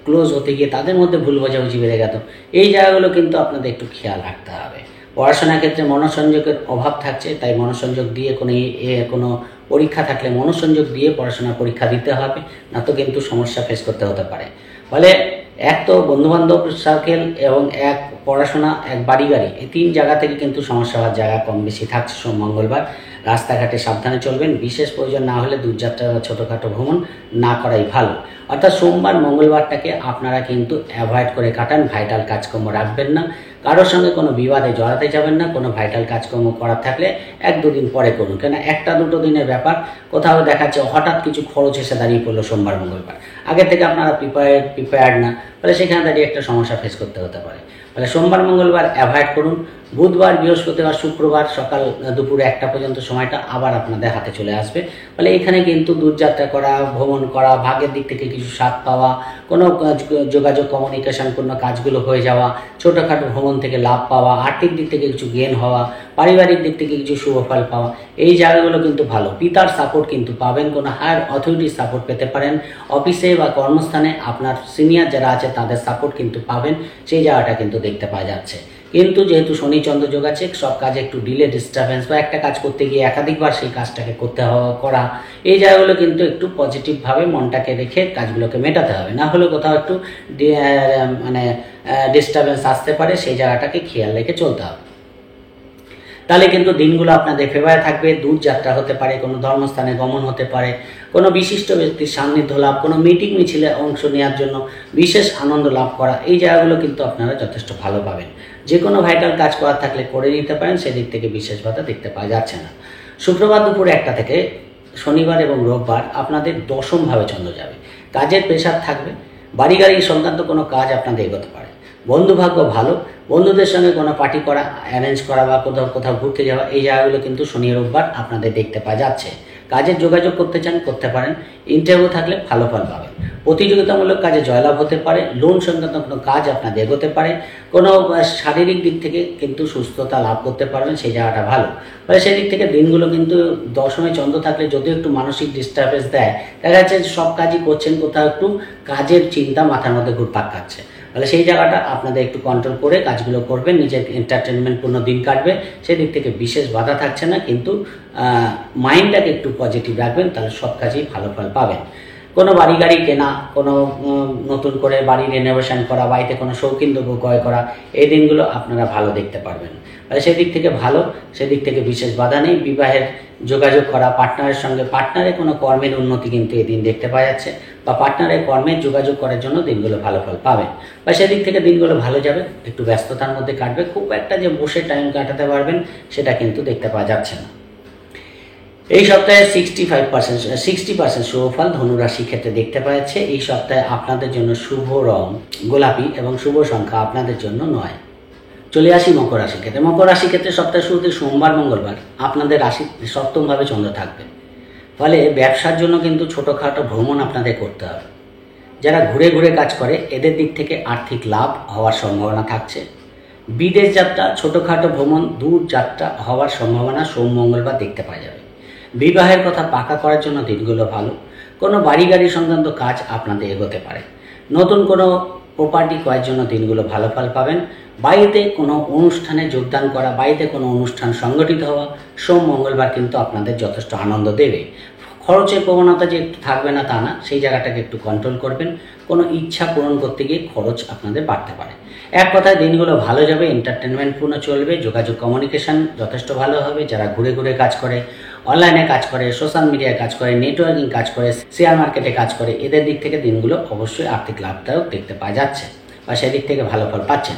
ক্লোজ হতে গিয়ে তাদের মধ্যে ভুল বোঝাবুঝি বেড়ে গেল। এই জায়গাগুলো কিন্তু আপনাদের একটু খেয়াল রাখতে হবে। পড়াশোনার ক্ষেত্রে মনোসংযোগের অভাব থাকছে, তাই মনোসংযোগ দিয়ে কোনো পরীক্ষা থাকলে মনোসংযোগ দিয়ে পড়াশোনার পরীক্ষা দিতে হবে, না তো কিন্তু সমস্যা ফেস করতে হতে পারে। ফলে এক তো বন্ধুবান্ধব সার্কেল এবং এক পড়াশোনা, এক বাড়ি গাড়ি, এই 3 জায়গা থেকে কিন্তু সমস্যা হওয়ার জায়গা কম বেশি থাকছে। মঙ্গলবার রাস্তাঘাটে সাবধানে চলবেন, বিশেষ প্রয়োজন না হলে দূরযাত্রা বা ছোটোখাটো ভ্রমণ না করাই ভালো। অর্থাৎ সোমবার মঙ্গলবারটাকে আপনারা কিন্তু অ্যাভয়েড করে কাটান, ভাইটাল কাজকর্ম রাখবেন না, কারোর সঙ্গে কোনো বিবাদে জড়াতে যাবেন না। কোনো ভাইটাল কাজকর্ম করার থাকলে 1-2 দিন পরে করুন, কেন 1-2 দিনের ব্যাপার। কোথাও দেখাচ্ছে হঠাৎ কিছু খরচ এসে দাঁড়িয়ে পড়লো সোমবার মঙ্গলবার, আগে থেকে আপনারা প্রিপেয়ার্ড না, ফলে সেখানে দাঁড়িয়ে একটা সমস্যা ফেস করতে হতে পারে। ফলে সোমবার মঙ্গলবার অ্যাভয়েড করুন। বুধবার, বৃহস্পতিবার, শুক্রবার সকাল দুপুর 1টা পর্যন্ত সময়টা আবার আপনাদের হাতে চলে আসবে। ফলে এখানে কিন্তু দূরযাত্রা করা, ভ্রমণ করা, ভাগ্যের দিক থেকে কিছু স্বাদ পাওয়া, কোনো যোগাযোগ কমিউনিকেশনপূর্ণ কাজগুলো হয়ে যাওয়া, ছোটোখাটো ভ্রমণ থেকে লাভ পাওয়া, আর্থিক দিক থেকে কিছু গেন হওয়া, পারিবারিক দিক থেকে কিছু শুভ ফল পাওয়া, এই জায়গাগুলো কিন্তু ভালো। পিতার সাপোর্ট কিন্তু পাবেন, কোনো হায়ার অথরিটির সাপোর্ট পেতে পারেন। অফিসে বা কর্মস্থানে আপনার সিনিয়র যারা আছে তাদের সাপোর্ট কিন্তু পাবেন, সেই জায়গাটা কিন্তু দেখতে পাওয়া যাচ্ছে। কিন্তু যেহেতু শনি চন্দ্র যোগ আছে, সব কাজে একটু ডিলে, ডিস্টারবেন্স, বা একটা কাজ করতে গিয়ে একাধিকবার সেই কাজটাকে করা, এই জায়গাগুলো কিন্তু একটু পজিটিভভাবে মনটাকে রেখে কাজগুলোকে মেটাতে হবে, না হলে কোথাও একটু ডিস্টারবেন্স আসতে পারে, সেই জায়গাটাকে খেয়াল রেখে চলতে হবে। তাহলে কিন্তু দিনগুলো আপনাদের ফেভারে থাকবে। দূর যাত্রা হতে পারে, কোনো ধর্মস্থানে গমন হতে পারে, কোনো বিশিষ্ট ব্যক্তির সান্নিধ্য লাভ, কোনো মিটিং মিছিলে অংশ নেওয়ার জন্য বিশেষ আনন্দ লাভ করা, এই জায়গাগুলো কিন্তু আপনারা যথেষ্ট ভালো পাবেন। যে কোনো ভাইটাল কাজ করার থাকলে করে নিতে পারেন, সেদিক থেকে বিশেষ বাধা দেখতে পাওয়া যাচ্ছে না। শুক্রবার দুপুর 1টা থেকে শনিবার এবং রোববার আপনাদের দশমভাবে চন্দ্র যাবে, কাজের প্রেশার থাকবে, বাড়ি গাড়ি সংক্রান্ত কোনো কাজ আপনাদের এগোতে পারে। বন্ধুভাগ্য ভালো, বন্ধুদের সঙ্গে কোনো পার্টি করা, অ্যারেঞ্জ করা বা কোথাও ঘুরতে যাওয়া, এই জায়গাগুলো কিন্তু শনি রোববার আপনাদের দেখতে পাওয়া যাচ্ছে। কাজের যোগাযোগ করতে চান, করতে পারেন। ইন্টারভিউ থাকলে ভালো ফল পাবেন। প্রতিযোগিতামূলক কাজে জয়লাভ হতে পারে, লোন সংক্রান্ত কোনো কাজ আপনাদের এগোতে পারে, কোনো শারীরিক দিক থেকে কিন্তু সুস্থতা লাভ করতে পারবেন, সেই জায়গাটা ভালো। ফলে সেই দিক থেকে দিনগুলো কিন্তু দশমে চন্দ্র থাকলে যদিও একটু মানসিক ডিস্টার্বেন্স দেয়, দেখা যাচ্ছে সব কাজই করছেন, কোথাও একটু কাজের চিন্তা মাথার মধ্যে ঘুরপাক খাচ্ছে। তাহলে সেই জায়গাটা আপনাদের একটু কন্ট্রোল করে কাজগুলো করবেন, নিজের এন্টারটেনমেন্টপূর্ণ দিন কাটবে, সেদিক থেকে বিশেষ বাধা থাকছে না। কিন্তু মাইন্ডটাকে একটু পজিটিভ রাখবেন, তাহলে সব কাজেই ভালো ফল পাবেন। কোনো বাড়ি গাড়ি কেনা, কোনো নতুন করে বাড়ি রেনোভেশন করা, বাড়িতে কোনো শৌখিন দ্রব্য ক্রয় করা, এই দিনগুলো আপনারা ভালো দেখতে পারবেন। তাহলে সেদিক থেকে ভালো, সেদিক থেকে বিশেষ বাধা নেই। বিবাহের যোগাযোগ করা, পার্টনারের কোনো কর্মের উন্নতি কিন্তু এদিন দেখতে পাওয়া যাচ্ছে, বা পার্টনারের কর্মের যোগাযোগ করার জন্য দিনগুলো ভালো ফল পাবেন, বা সেদিক থেকে দিনগুলো ভালো যাবে। একটু ব্যস্ততার মধ্যে কাটবে, খুব একটা যে বসে টাইম কাটাতে পারবেন সেটা কিন্তু দেখতে পাওয়া যাচ্ছে না। এই সপ্তাহে 60% শুভ ফল ধনু রাশির ক্ষেত্রে দেখতে পাওয়া যাচ্ছে। এই সপ্তাহে আপনাদের জন্য শুভ রং গোলাপি এবং শুভ সংখ্যা আপনাদের জন্য 9। চলে আসি মকর রাশির ক্ষেত্রে। মকর রাশির ক্ষেত্রে সপ্তাহের শুরুতে সোমবার মঙ্গলবার আপনাদের রাশি সপ্তমভাবে চন্দ্র থাকবে, ফলে ব্যবসার জন্য কিন্তু ছোটোখাটো ভ্রমণ আপনাদের করতে হবে। যারা ঘুরে ঘুরে কাজ করে এদের দিক থেকে আর্থিক লাভ হওয়ার সম্ভাবনা থাকছে। বিদেশ যাত্রা, ছোটোখাটো ভ্রমণ, দূর যাত্রা হওয়ার সম্ভাবনা সোম মঙ্গলবার দেখতে পাওয়া যাবে। বিবাহের কথা পাকা করার জন্য দিনগুলো ভালো। কোনো বাড়ি গাড়ি সংক্রান্ত কাজ আপনাদের এগোতে পারে। নতুন কোনো প্রপার্টি ক্রয়ের জন্য দিনগুলো ভালো ফল পাবেন। বাড়িতে কোনো অনুষ্ঠানে যোগদান করা, বাড়িতে কোনো অনুষ্ঠান সংগঠিত হওয়া সোম মঙ্গলবার কিন্তু আপনাদের যথেষ্ট আনন্দ দেবে। খরচের প্রবণতা যে একটু থাকবে না তা না, সেই জায়গাটাকে একটু কন্ট্রোল করবেন। কোনো ইচ্ছা পূরণ করতে গিয়ে খরচ আপনাদের বাড়তে পারে। এক কথায় দিনগুলো ভালো যাবে, এন্টারটেনমেন্টপূর্ণ চলবে, যোগাযোগ কমিউনিকেশান যথেষ্ট ভালো হবে। যারা ঘুরে ঘুরে কাজ করে, অনলাইনে কাজ করে, সোশ্যাল মিডিয়ায় কাজ করে, নেটওয়ার্কিং কাজ করে, শেয়ার মার্কেটে কাজ করে, এদের দিক থেকে দিনগুলো অবশ্যই আর্থিক লাভদায়ক দেখতে পাওয়া যাচ্ছে, বা সেদিক থেকে ভালো ফল পাচ্ছেন।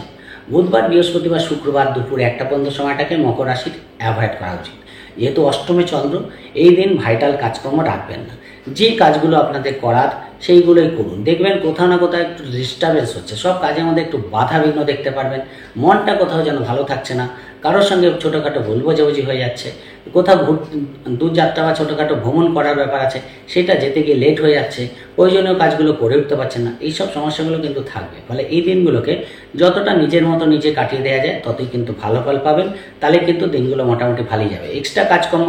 বুধবার, বৃহস্পতিবার, শুক্রবার দুপুর 1টা পর্যন্ত সময়টাকে মকর রাশির অ্যাভয়েড করা উচিত। যেহেতু অষ্টমে চন্দ্র, এই দিন ভাইটাল কাজকর্ম রাখবেন না। যে কাজগুলো আপনাদের করার সেইগুলোই করুন। দেখবেন কোথাও না কোথাও একটু ডিস্টারবেন্স হচ্ছে, সব কাজের মধ্যে একটু বাধা বিঘ্ন দেখতে পারবেন। মনটা কোথাও যেন ভালো থাকছে না, কারোর সঙ্গে ছোটোখাটো ভুল বোঝাবুঝি হয়ে যাচ্ছে, কোথাও দূরযাত্রা বা ছোটোখাটো ভ্রমণ করার ব্যাপার আছে, সেটা যেতে গিয়ে লেট হয়ে যাচ্ছে, প্রয়োজনীয় কাজগুলো করে উঠতে পারছেন না। এইসব সমস্যাগুলো কিন্তু থাকবে। ফলে এই দিনগুলোকে যতটা নিজের মতো নিজে কাটিয়ে দেওয়া যায় ততই কিন্তু ভালো ফল পাবেন। তাহলে কিন্তু দিনগুলো মোটামুটি ভালোই যাবে। এক্সট্রা কাজকর্ম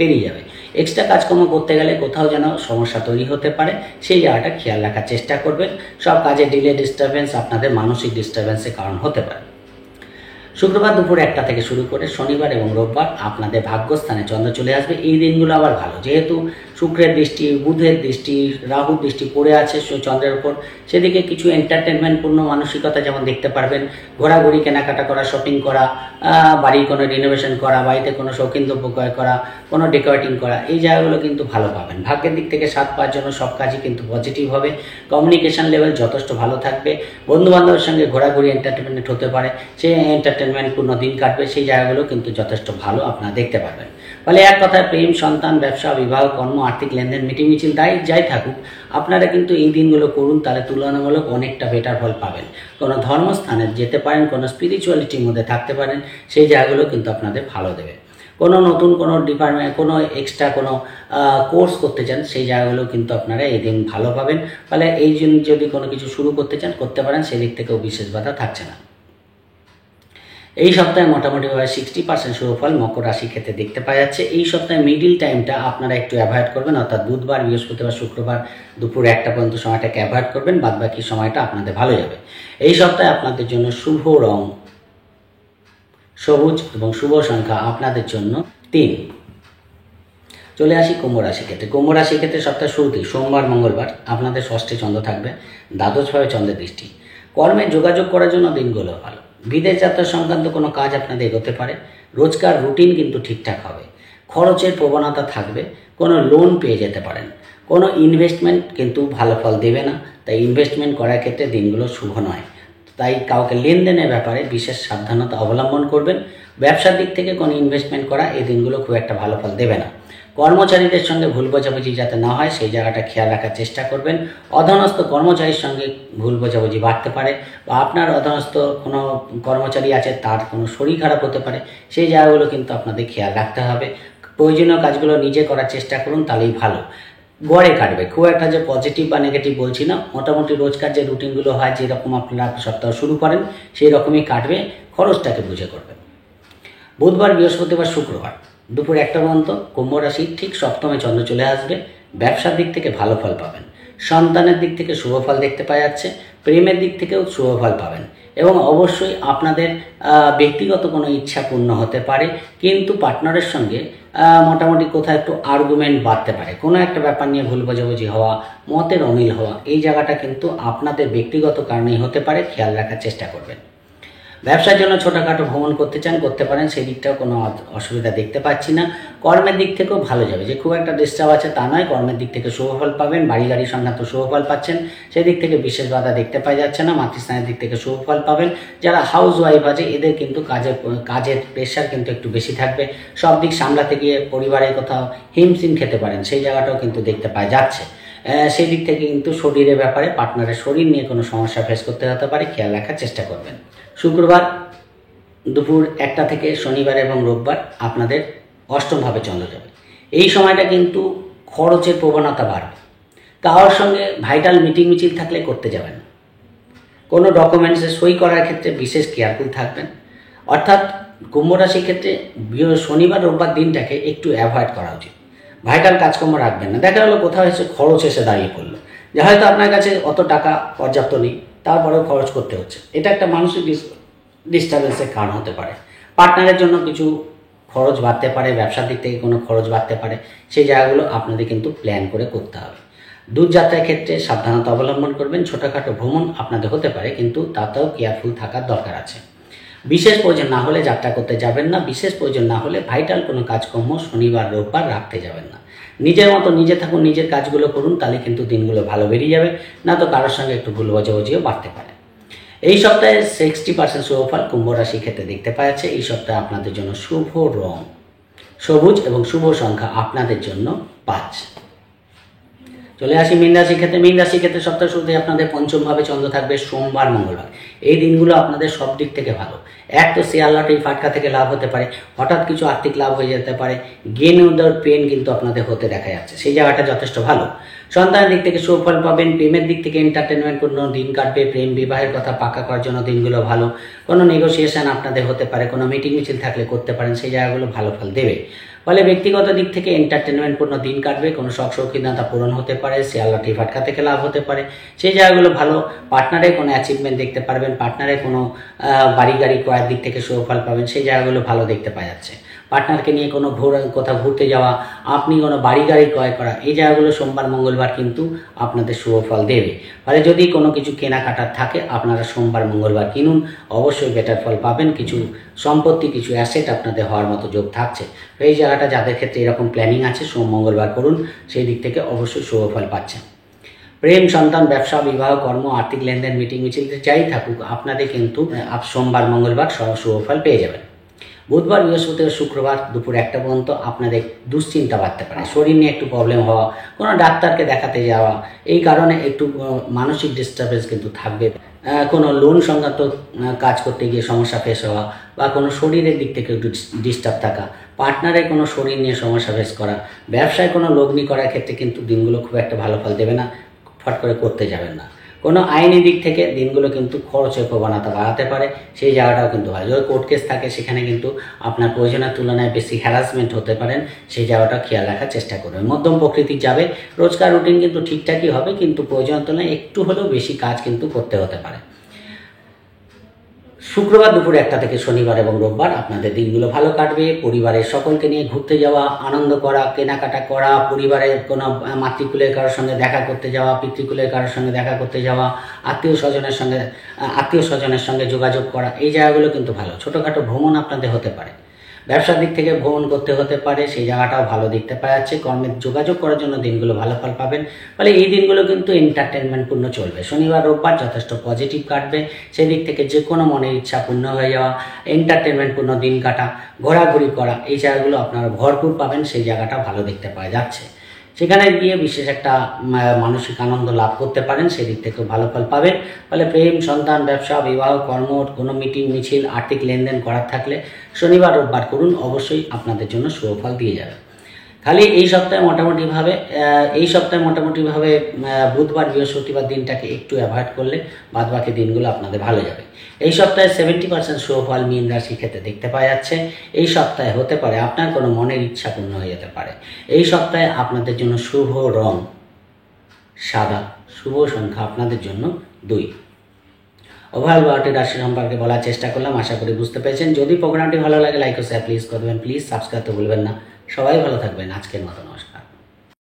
বেরিয়ে যাবে। এক্সট্রা কাজকর্ম করতে গেলে কোথাও যেন সমস্যা তৈরি হতে পারে, সেই জায়গাটা খেয়াল রাখার চেষ্টা করবেন। সব কাজে ডিলে, ডিস্টারবেন্স আপনাদের মানসিক ডিস্টারবেন্সের কারণ হতে পারে। শুক্রবার দুপুর 1টা থেকে শুরু করে শনিবার এবং রোববার আপনাদের ভাগ্যস্থানে চন্দ্র চলে আসবে। এই দিনগুলো আবার ভালো, যেহেতু শুক্রের দৃষ্টি, বুধের দৃষ্টি, রাহুর দৃষ্টি পড়ে আছে চন্দ্রের উপর, সেদিকে কিছু এন্টারটেনমেন্টপূর্ণ মানসিকতা যেমন দেখতে পারবেন। ঘোরাঘুরি, কেনাকাটা করা, শপিং করা, বাড়ির কোনো রিনোভেশন করা, বাড়িতে কোনো শৌখিন দ্রব্য ক্রয় করা, কোনো ডেকোরেটিং করা, এই জায়গাগুলো কিন্তু ভালো পাবেন। ভাগ্যের দিক থেকে 7 পাওয়ার জন্য সব কাজই কিন্তু পজিটিভ হবে। কমিউনিকেশন লেভেল যথেষ্ট ভালো থাকবে। বন্ধুবান্ধবের সঙ্গে ঘোরাঘুরি, এন্টারটেনমেন্ট হতে পারে, সেই এন্টারটেনমেন্টপূর্ণ দিন কাটবে। সেই জায়গাগুলো কিন্তু যথেষ্ট ভালো আপনারা দেখতে পারবেন। ফলে এক কথায় প্রেম, সন্তান, ব্যবসা, বিবাহ, কর্ম, আর্থিক লেনদেন, মিটিমিছিল যাই থাকুক, আপনারা কিন্তু এই দিনগুলো করুন, তাহলে তুলনামূলক অনেকটা বেটার ফল পাবেন। কোনো ধর্মস্থানে যেতে পারেন, কোনো স্পিরিচুয়ালিটির মধ্যে থাকতে পারেন, সেই জায়গাগুলো কিন্তু আপনাদের ভালো দেবে। কোনো নতুন কোনো ডিপার্টমেন্ট, কোনো এক্সট্রা কোনো কোর্স করতে চান, সেই জায়গাগুলো কিন্তু আপনারা এই দিন ভালো পাবেন। ফলে এই জন্য যদি কোনো কিছু শুরু করতে চান করতে পারেন, সেদিক থেকেও বিশেষ বাধা থাকছে না। এই সপ্তাহে মোটামুটিভাবে 60% শুভফল মকর রাশি ক্ষেত্রে দেখতে পাওয়া যাচ্ছে। এই সপ্তাহে মিডিল টাইমটা আপনারা একটু অ্যাভয়েড করবেন, অর্থাৎ বুধবার, বৃহস্পতিবার, শুক্রবার দুপুর 1টা পর্যন্ত সময়টাকে অ্যাভয়েড করবেন। বাদবাকি সময়টা আপনাদের ভালো যাবে। এই সপ্তাহে আপনাদের জন্য শুভ রং সবুজ এবং শুভ সংখ্যা আপনাদের জন্য 3। চলে আসি কুম্ভ রাশি ক্ষেত্রে। কুম্ভ রাশি ক্ষেত্রে সপ্তাহ শুরুতেই সোমবার, মঙ্গলবার আপনাদের ষষ্ঠে চন্দ্র থাকবে, দ্বাদশভাবে চন্দ্রের দৃষ্টি। কর্মে যোগাযোগ করার জন্য দিনগুলো ভালো। বিদেশ যাত্রা সংক্রান্ত কোনো কাজ আপনাদের এগোতে পারে। রোজকার রুটিন কিন্তু ঠিকঠাক হবে। খরচের প্রবণতা থাকবে, কোনো লোন পেয়ে যেতে পারেন। কোনো ইনভেস্টমেন্ট কিন্তু ভালো ফল দেবে না, তাই ইনভেস্টমেন্ট করার ক্ষেত্রে দিনগুলো শুভ নয়। তাই কাউকে লেনদেনের ব্যাপারে বিশেষ সাবধানতা অবলম্বন করবেন। ব্যবসার দিক থেকে কোনো ইনভেস্টমেন্ট করা এই দিনগুলো খুব একটা ভালো ফল দেবে না। কর্মচারীদের সঙ্গে ভুল বোঝাবুঝি যাতে না হয় সেই জায়গাটা খেয়াল রাখার চেষ্টা করবেন। অধীনস্থ কর্মচারীর সঙ্গে ভুল বোঝাবুঝি বাড়তে পারে, বা আপনার অধীনস্থ কোনো কর্মচারী আছে তার কোনো শরীর খারাপ হতে পারে, সেই জায়গাগুলো কিন্তু আপনাদের খেয়াল রাখতে হবে। প্রয়োজনীয় কাজগুলো নিজে করার চেষ্টা করুন, তাহলেই ভালো। গড়ে কাটবে, খুব একটা যে পজিটিভ বা নেগেটিভ বলছি না, মোটামুটি রোজকার যে রুটিনগুলো হয়, যেরকম আপনারা সপ্তাহ শুরু করেন সেই রকমই কাটবে। খরচটাকে বুঝে করবেন। বুধবার, বৃহস্পতিবার, শুক্রবার দুপুর 1টা পর্যন্ত কুম্ভ রাশি ঠিক সপ্তমে চন্দ্র চলে আসবে। ব্যবসার দিক থেকে ভালো ফল পাবেন। সন্তানের দিক থেকে শুভ ফল দেখতে পাওয়া যাচ্ছে। প্রেমের দিক থেকেও শুভ ফল পাবেন, এবং অবশ্যই আপনাদের ব্যক্তিগত কোনো ইচ্ছা পূর্ণ হতে পারে, কিন্তু পার্টনারের সঙ্গে মোটামুটি কোথাও একটু আর্গুমেন্ট বাড়তে পারে। কোনো একটা ব্যাপার নিয়ে ভুল বোঝাবুঝি হওয়া, মতের অমিল হওয়া, এই জায়গাটা কিন্তু আপনাদের ব্যক্তিগত কারণেই হতে পারে, খেয়াল রাখার চেষ্টা করবেন। ব্যবসার জন্য ছোটোখাটো ভ্রমণ করতে চান করতে পারেন, সেই দিকটাও কোনো অসুবিধা দেখতে পাচ্ছি না। কর্মের দিক থেকেও ভালো যাবে, যে খুব একটা ডিস্টার্ব আছে তা নয়। কর্মের দিক থেকে শুভফল পাবেন। বাড়ি গাড়ি সংক্রান্ত শুভফল পাচ্ছেন, সেদিক থেকে বিশেষ বাধা দেখতে পাওয়া যাচ্ছে না। মাতৃস্থানের দিক থেকে শুভফল পাবেন। যারা হাউস ওয়াইফ আছে এদের কিন্তু কাজের প্রেশার কিন্তু একটু বেশি থাকবে। সব দিক সামলাতে গিয়ে পরিবারের কোথাও হিমশিম খেতে পারেন, সেই জায়গাটাও কিন্তু দেখতে পাওয়া যাচ্ছে। সেই দিক থেকে কিন্তু শরীরের ব্যাপারে পার্টনারের শরীর নিয়ে কোনো সমস্যা ফেস করতে হতে পারে, খেয়াল রাখার চেষ্টা করবেন। শুক্রবার দুপুর 1টা থেকে শনিবার এবং রোববার আপনাদের অষ্টমভাবে চন্দ্র যাবে। এই সময়টা কিন্তু খরচের প্রবণতা বাড়বে। কারোর সঙ্গে ভাইটাল মিটিং মিছিল থাকলে করতে যাবেন। কোনো ডকুমেন্টসে সই করার ক্ষেত্রে বিশেষ কেয়ারফুল থাকবেন। অর্থাৎ কুম্ভ রাশির ক্ষেত্রে শনিবার রোববার দিনটাকে একটু অ্যাভয়েড করা উচিত। ভাইটাল কাজকর্ম রাখবেন না। দেখা গেলো কোথাও এসে খরচ এসে দাঁড়িয়ে পড়লো, যে হয়তো আপনার কাছে অত টাকা পর্যাপ্ত নেই, তারপরেও খরচ করতে হচ্ছে। এটা একটা মানসিক ডিস্টার্বেন্সের কারণ হতে পারে। পার্টনারের জন্য কিছু খরচ বাড়তে পারে, ব্যবসার দিক থেকে কোনো খরচ বাড়তে পারে, সেই জায়গাগুলো আপনাদের কিন্তু প্ল্যান করে করতে হবে। দূরযাত্রার ক্ষেত্রে সাবধানতা অবলম্বন করবেন। ছোটোখাটো ভ্রমণ আপনাদের হতে পারে, কিন্তু তাতেও কেয়ারফুল থাকার দরকার আছে। বিশেষ প্রয়োজন না হলে যাত্রা করতে যাবেন না। বিশেষ প্রয়োজন না হলে ভাইটাল কোনো কাজকর্ম শনিবার রোববার রাখতে যাবেন না। নিজের মতো নিজে থাকুন, নিজের কাজগুলো করুন, তাহলে কিন্তু দিনগুলো ভালো বেরিয়ে যাবে। না তো কারোর সঙ্গে একটু ভুল বোঝাবুঝিও বাড়তে পারে। এই সপ্তাহে 60% শুভফল কুম্ভ রাশির ক্ষেত্রে দেখতে পাওয়া যাচ্ছে। এই সপ্তাহে আপনাদের জন্য শুভ রং সবুজ এবং শুভ সংখ্যা আপনাদের জন্য 5। চলে আসি মীন রাশির ক্ষেত্রে। মীন রাশির ক্ষেত্রে সপ্তাহ শুরুতে আপনাদের পঞ্চমভাবে চন্দ্র থাকবে সোমবার মঙ্গলবার। এই দিনগুলো আপনাদের সব দিক থেকে ভালো। এক তো শেয়ার লটারি ফাটকা থেকে লাভ হতে পারে, হঠাৎ কিছু আর্থিক লাভ হয়ে যেতে পারে, গেন উইদাউট পেন কিন্তু আপনাদের হতে দেখা যাচ্ছে, সেই জায়গাটা যথেষ্ট ভালো। সন্তানের দিক থেকে সুফল পাবেন, প্রেমের দিক থেকে এন্টারটেনমেন্ট পূর্ণ দিন কাটবে, প্রেম বিবাহের কথা পাকা করার জন্য দিনগুলো ভালো। কোনো নেগোসিয়েশন আপনাদের হতে পারে, কোনো মিটিং মিছিল থাকলে করতে পারেন, সেই জায়গাগুলো ভালো ফল দেবে। ফলে ব্যক্তিগত দিক থেকে এন্টারটেনমেন্ট পূর্ণ দিন কাটবে, কোনো শখ শৌখিনতা পূরণ হতে পারে, শেয়ার লটারি ফাটকা থেকে লাভ হতে পারে, সেই জায়গাগুলো ভালো। পার্টনারের কোনো অ্যাচিভমেন্ট দেখতে পারবেন, পার্টনারের কোনো বাড়ি গাড়ি ক্রয়ের দিক থেকে সুফল পাবেন, সেই জায়গাগুলো ভালো দেখতে পাওয়া যাচ্ছে। পার্টনারকে নিয়ে কোনো কোথাও ঘুরতে যাওয়া, আপনি কোনো বাড়ি গাড়ি ক্রয় করা, এই জায়গাগুলো সোমবার মঙ্গলবার কিন্তু আপনাদের শুভ ফল দেবে। ফলে যদি কোনো কিছু কেনাকাটার থাকে আপনারা সোমবার মঙ্গলবার কিনুন, অবশ্যই বেটার ফল পাবেন। কিছু সম্পত্তি, কিছু অ্যাসেট আপনাদের হওয়ার মতো যোগ থাকছে। তো এই জায়গাটা যাদের ক্ষেত্রে এরকম প্ল্যানিং আছে সোম মঙ্গলবার করুন, সেই দিক থেকে অবশ্যই শুভ ফল পাচ্ছেন। প্রেম, সন্তান, ব্যবসা, বিবাহ, কর্ম, আর্থিক লেনদেন, মিটিং মিছিল যাই থাকুক আপনাদের কিন্তু সোমবার মঙ্গলবার শুভ ফল পেয়ে যাবেন। বুধবার, বৃহস্পতিবার, শুক্রবার দুপুর 1টা পর্যন্ত আপনাদের দুশ্চিন্তা বাড়তে পারে, শরীর নিয়ে একটু প্রবলেম হওয়া, কোনো ডাক্তারকে দেখাতে যাওয়া, এই কারণে একটু মানসিক ডিস্টারবেন্স কিন্তু থাকবে। কোনো লোন সংক্রান্ত কাজ করতে গিয়ে সমস্যা ফেস হওয়া, বা কোনো শরীরের দিক থেকে একটু ডিস্টার্ব থাকা, পার্টনারের কোনো শরীর নিয়ে সমস্যা ফেস করা, ব্যবসায় কোনো লগ্নি করার ক্ষেত্রে কিন্তু দিনগুলো খুব একটা ভালো ফল দেবে না, ফট করে করতে যাবেন না। কোনো আইনি দিক থেকে দিনগুলো কিন্তু খরচের প্রবণতা বাড়াতে পারে, সেই জায়গাটাও কিন্তু হয়। যদি কোর্ট কেস থাকে সেখানে কিন্তু আপনার প্রয়োজনের তুলনায় বেশি হ্যারাসমেন্ট হতে পারেন, সেই জায়গাটা খেয়াল রাখার চেষ্টা করবেন। মধ্যম প্রকৃতির যাবে, রোজকার রুটিন কিন্তু ঠিকঠাকই হবে, কিন্তু প্রয়োজনের তুলনায় একটু হলেও বেশি কাজ কিন্তু করতে হতে পারে। শুক্রবার দুপুর 1টা থেকে শনিবার এবং রোববার আপনাদের দিনগুলো ভালো কাটবে। পরিবারের সকলকে নিয়ে ঘুরতে যাওয়া, আনন্দ করা, কেনাকাটা করা, পরিবারের কোনো মাতৃকুলের কারোর সঙ্গে দেখা করতে যাওয়া, পিতৃকুলের কারোর সঙ্গে দেখা করতে যাওয়া, আত্মীয় স্বজনের সঙ্গে যোগাযোগ করা, এই জায়গাগুলো কিন্তু ভালো। ছোটোখাটো ভ্রমণ আপনাদের হতে পারে, ব্যবসার দিক থেকে ভ্রমণ করতে হতে পারে, সেই জায়গাটাও ভালো দেখতে পাওয়া যাচ্ছে। কর্মের যোগাযোগ করার জন্য দিনগুলো ভালো ফল পাবেন। ফলে এই দিনগুলো কিন্তু এন্টারটেনমেন্টপূর্ণ চলবে। শনিবার রোববার যথেষ্ট পজিটিভ কাটবে, সেদিক থেকে যে কোনো মনের ইচ্ছা পূর্ণ হয়ে যাওয়া, এন্টারটেনমেন্টপূর্ণ দিন কাটা, ঘোরাঘুরি করা, এই জায়গাগুলো আপনারা ভরপুর পাবেন, সেই জায়গাটা ভালো দেখতে পাওয়া যাচ্ছে। সেখানে গিয়ে বিশেষ একটা মানসিক আনন্দ লাভ করতে পারেন, সেদিক থেকেও ভালো ফল পাবেন। ফলে প্রেম, সন্তান, ব্যবসা, বিবাহ, কর্ম, কোনো মিটিং মিছিল, আর্থিক লেনদেন করার থাকলে শনিবার রোববার করুন, অবশ্যই আপনাদের জন্য শুভ ফল দিয়ে যাবে। খালি এই সপ্তাহে মোটামুটিভাবে বুধবার বৃহস্পতিবার দিনটাকে একটু অ্যাভয়েড করলে বাদবাকি দিনগুলো আপনাদের ভালো যাবে। এই সপ্তাহে 70% শুভ ফল মীন রাশির ক্ষেত্রে দেখতে পাওয়া যাচ্ছে। এই সপ্তাহে হতে পারে আপনার কোনো মনের ইচ্ছা পূর্ণ হয়ে যেতে পারে। এই সপ্তাহে আপনাদের জন্য শুভ রং সাদা, শুভ সংখ্যা আপনাদের জন্য 2। ওভারঅল 12টি রাশি সম্পর্কে বলার চেষ্টা করলাম, আশা করি বুঝতে পেরেছেন। যদি প্রোগ্রামটি ভালো লাগে লাইক ও শেয়ার প্লিজ করবেন, প্লিজ সাবস্ক্রাইব তো ভুলবেন না। সবাই ভালো থাকবেন, আজকের মতো নমস্কার।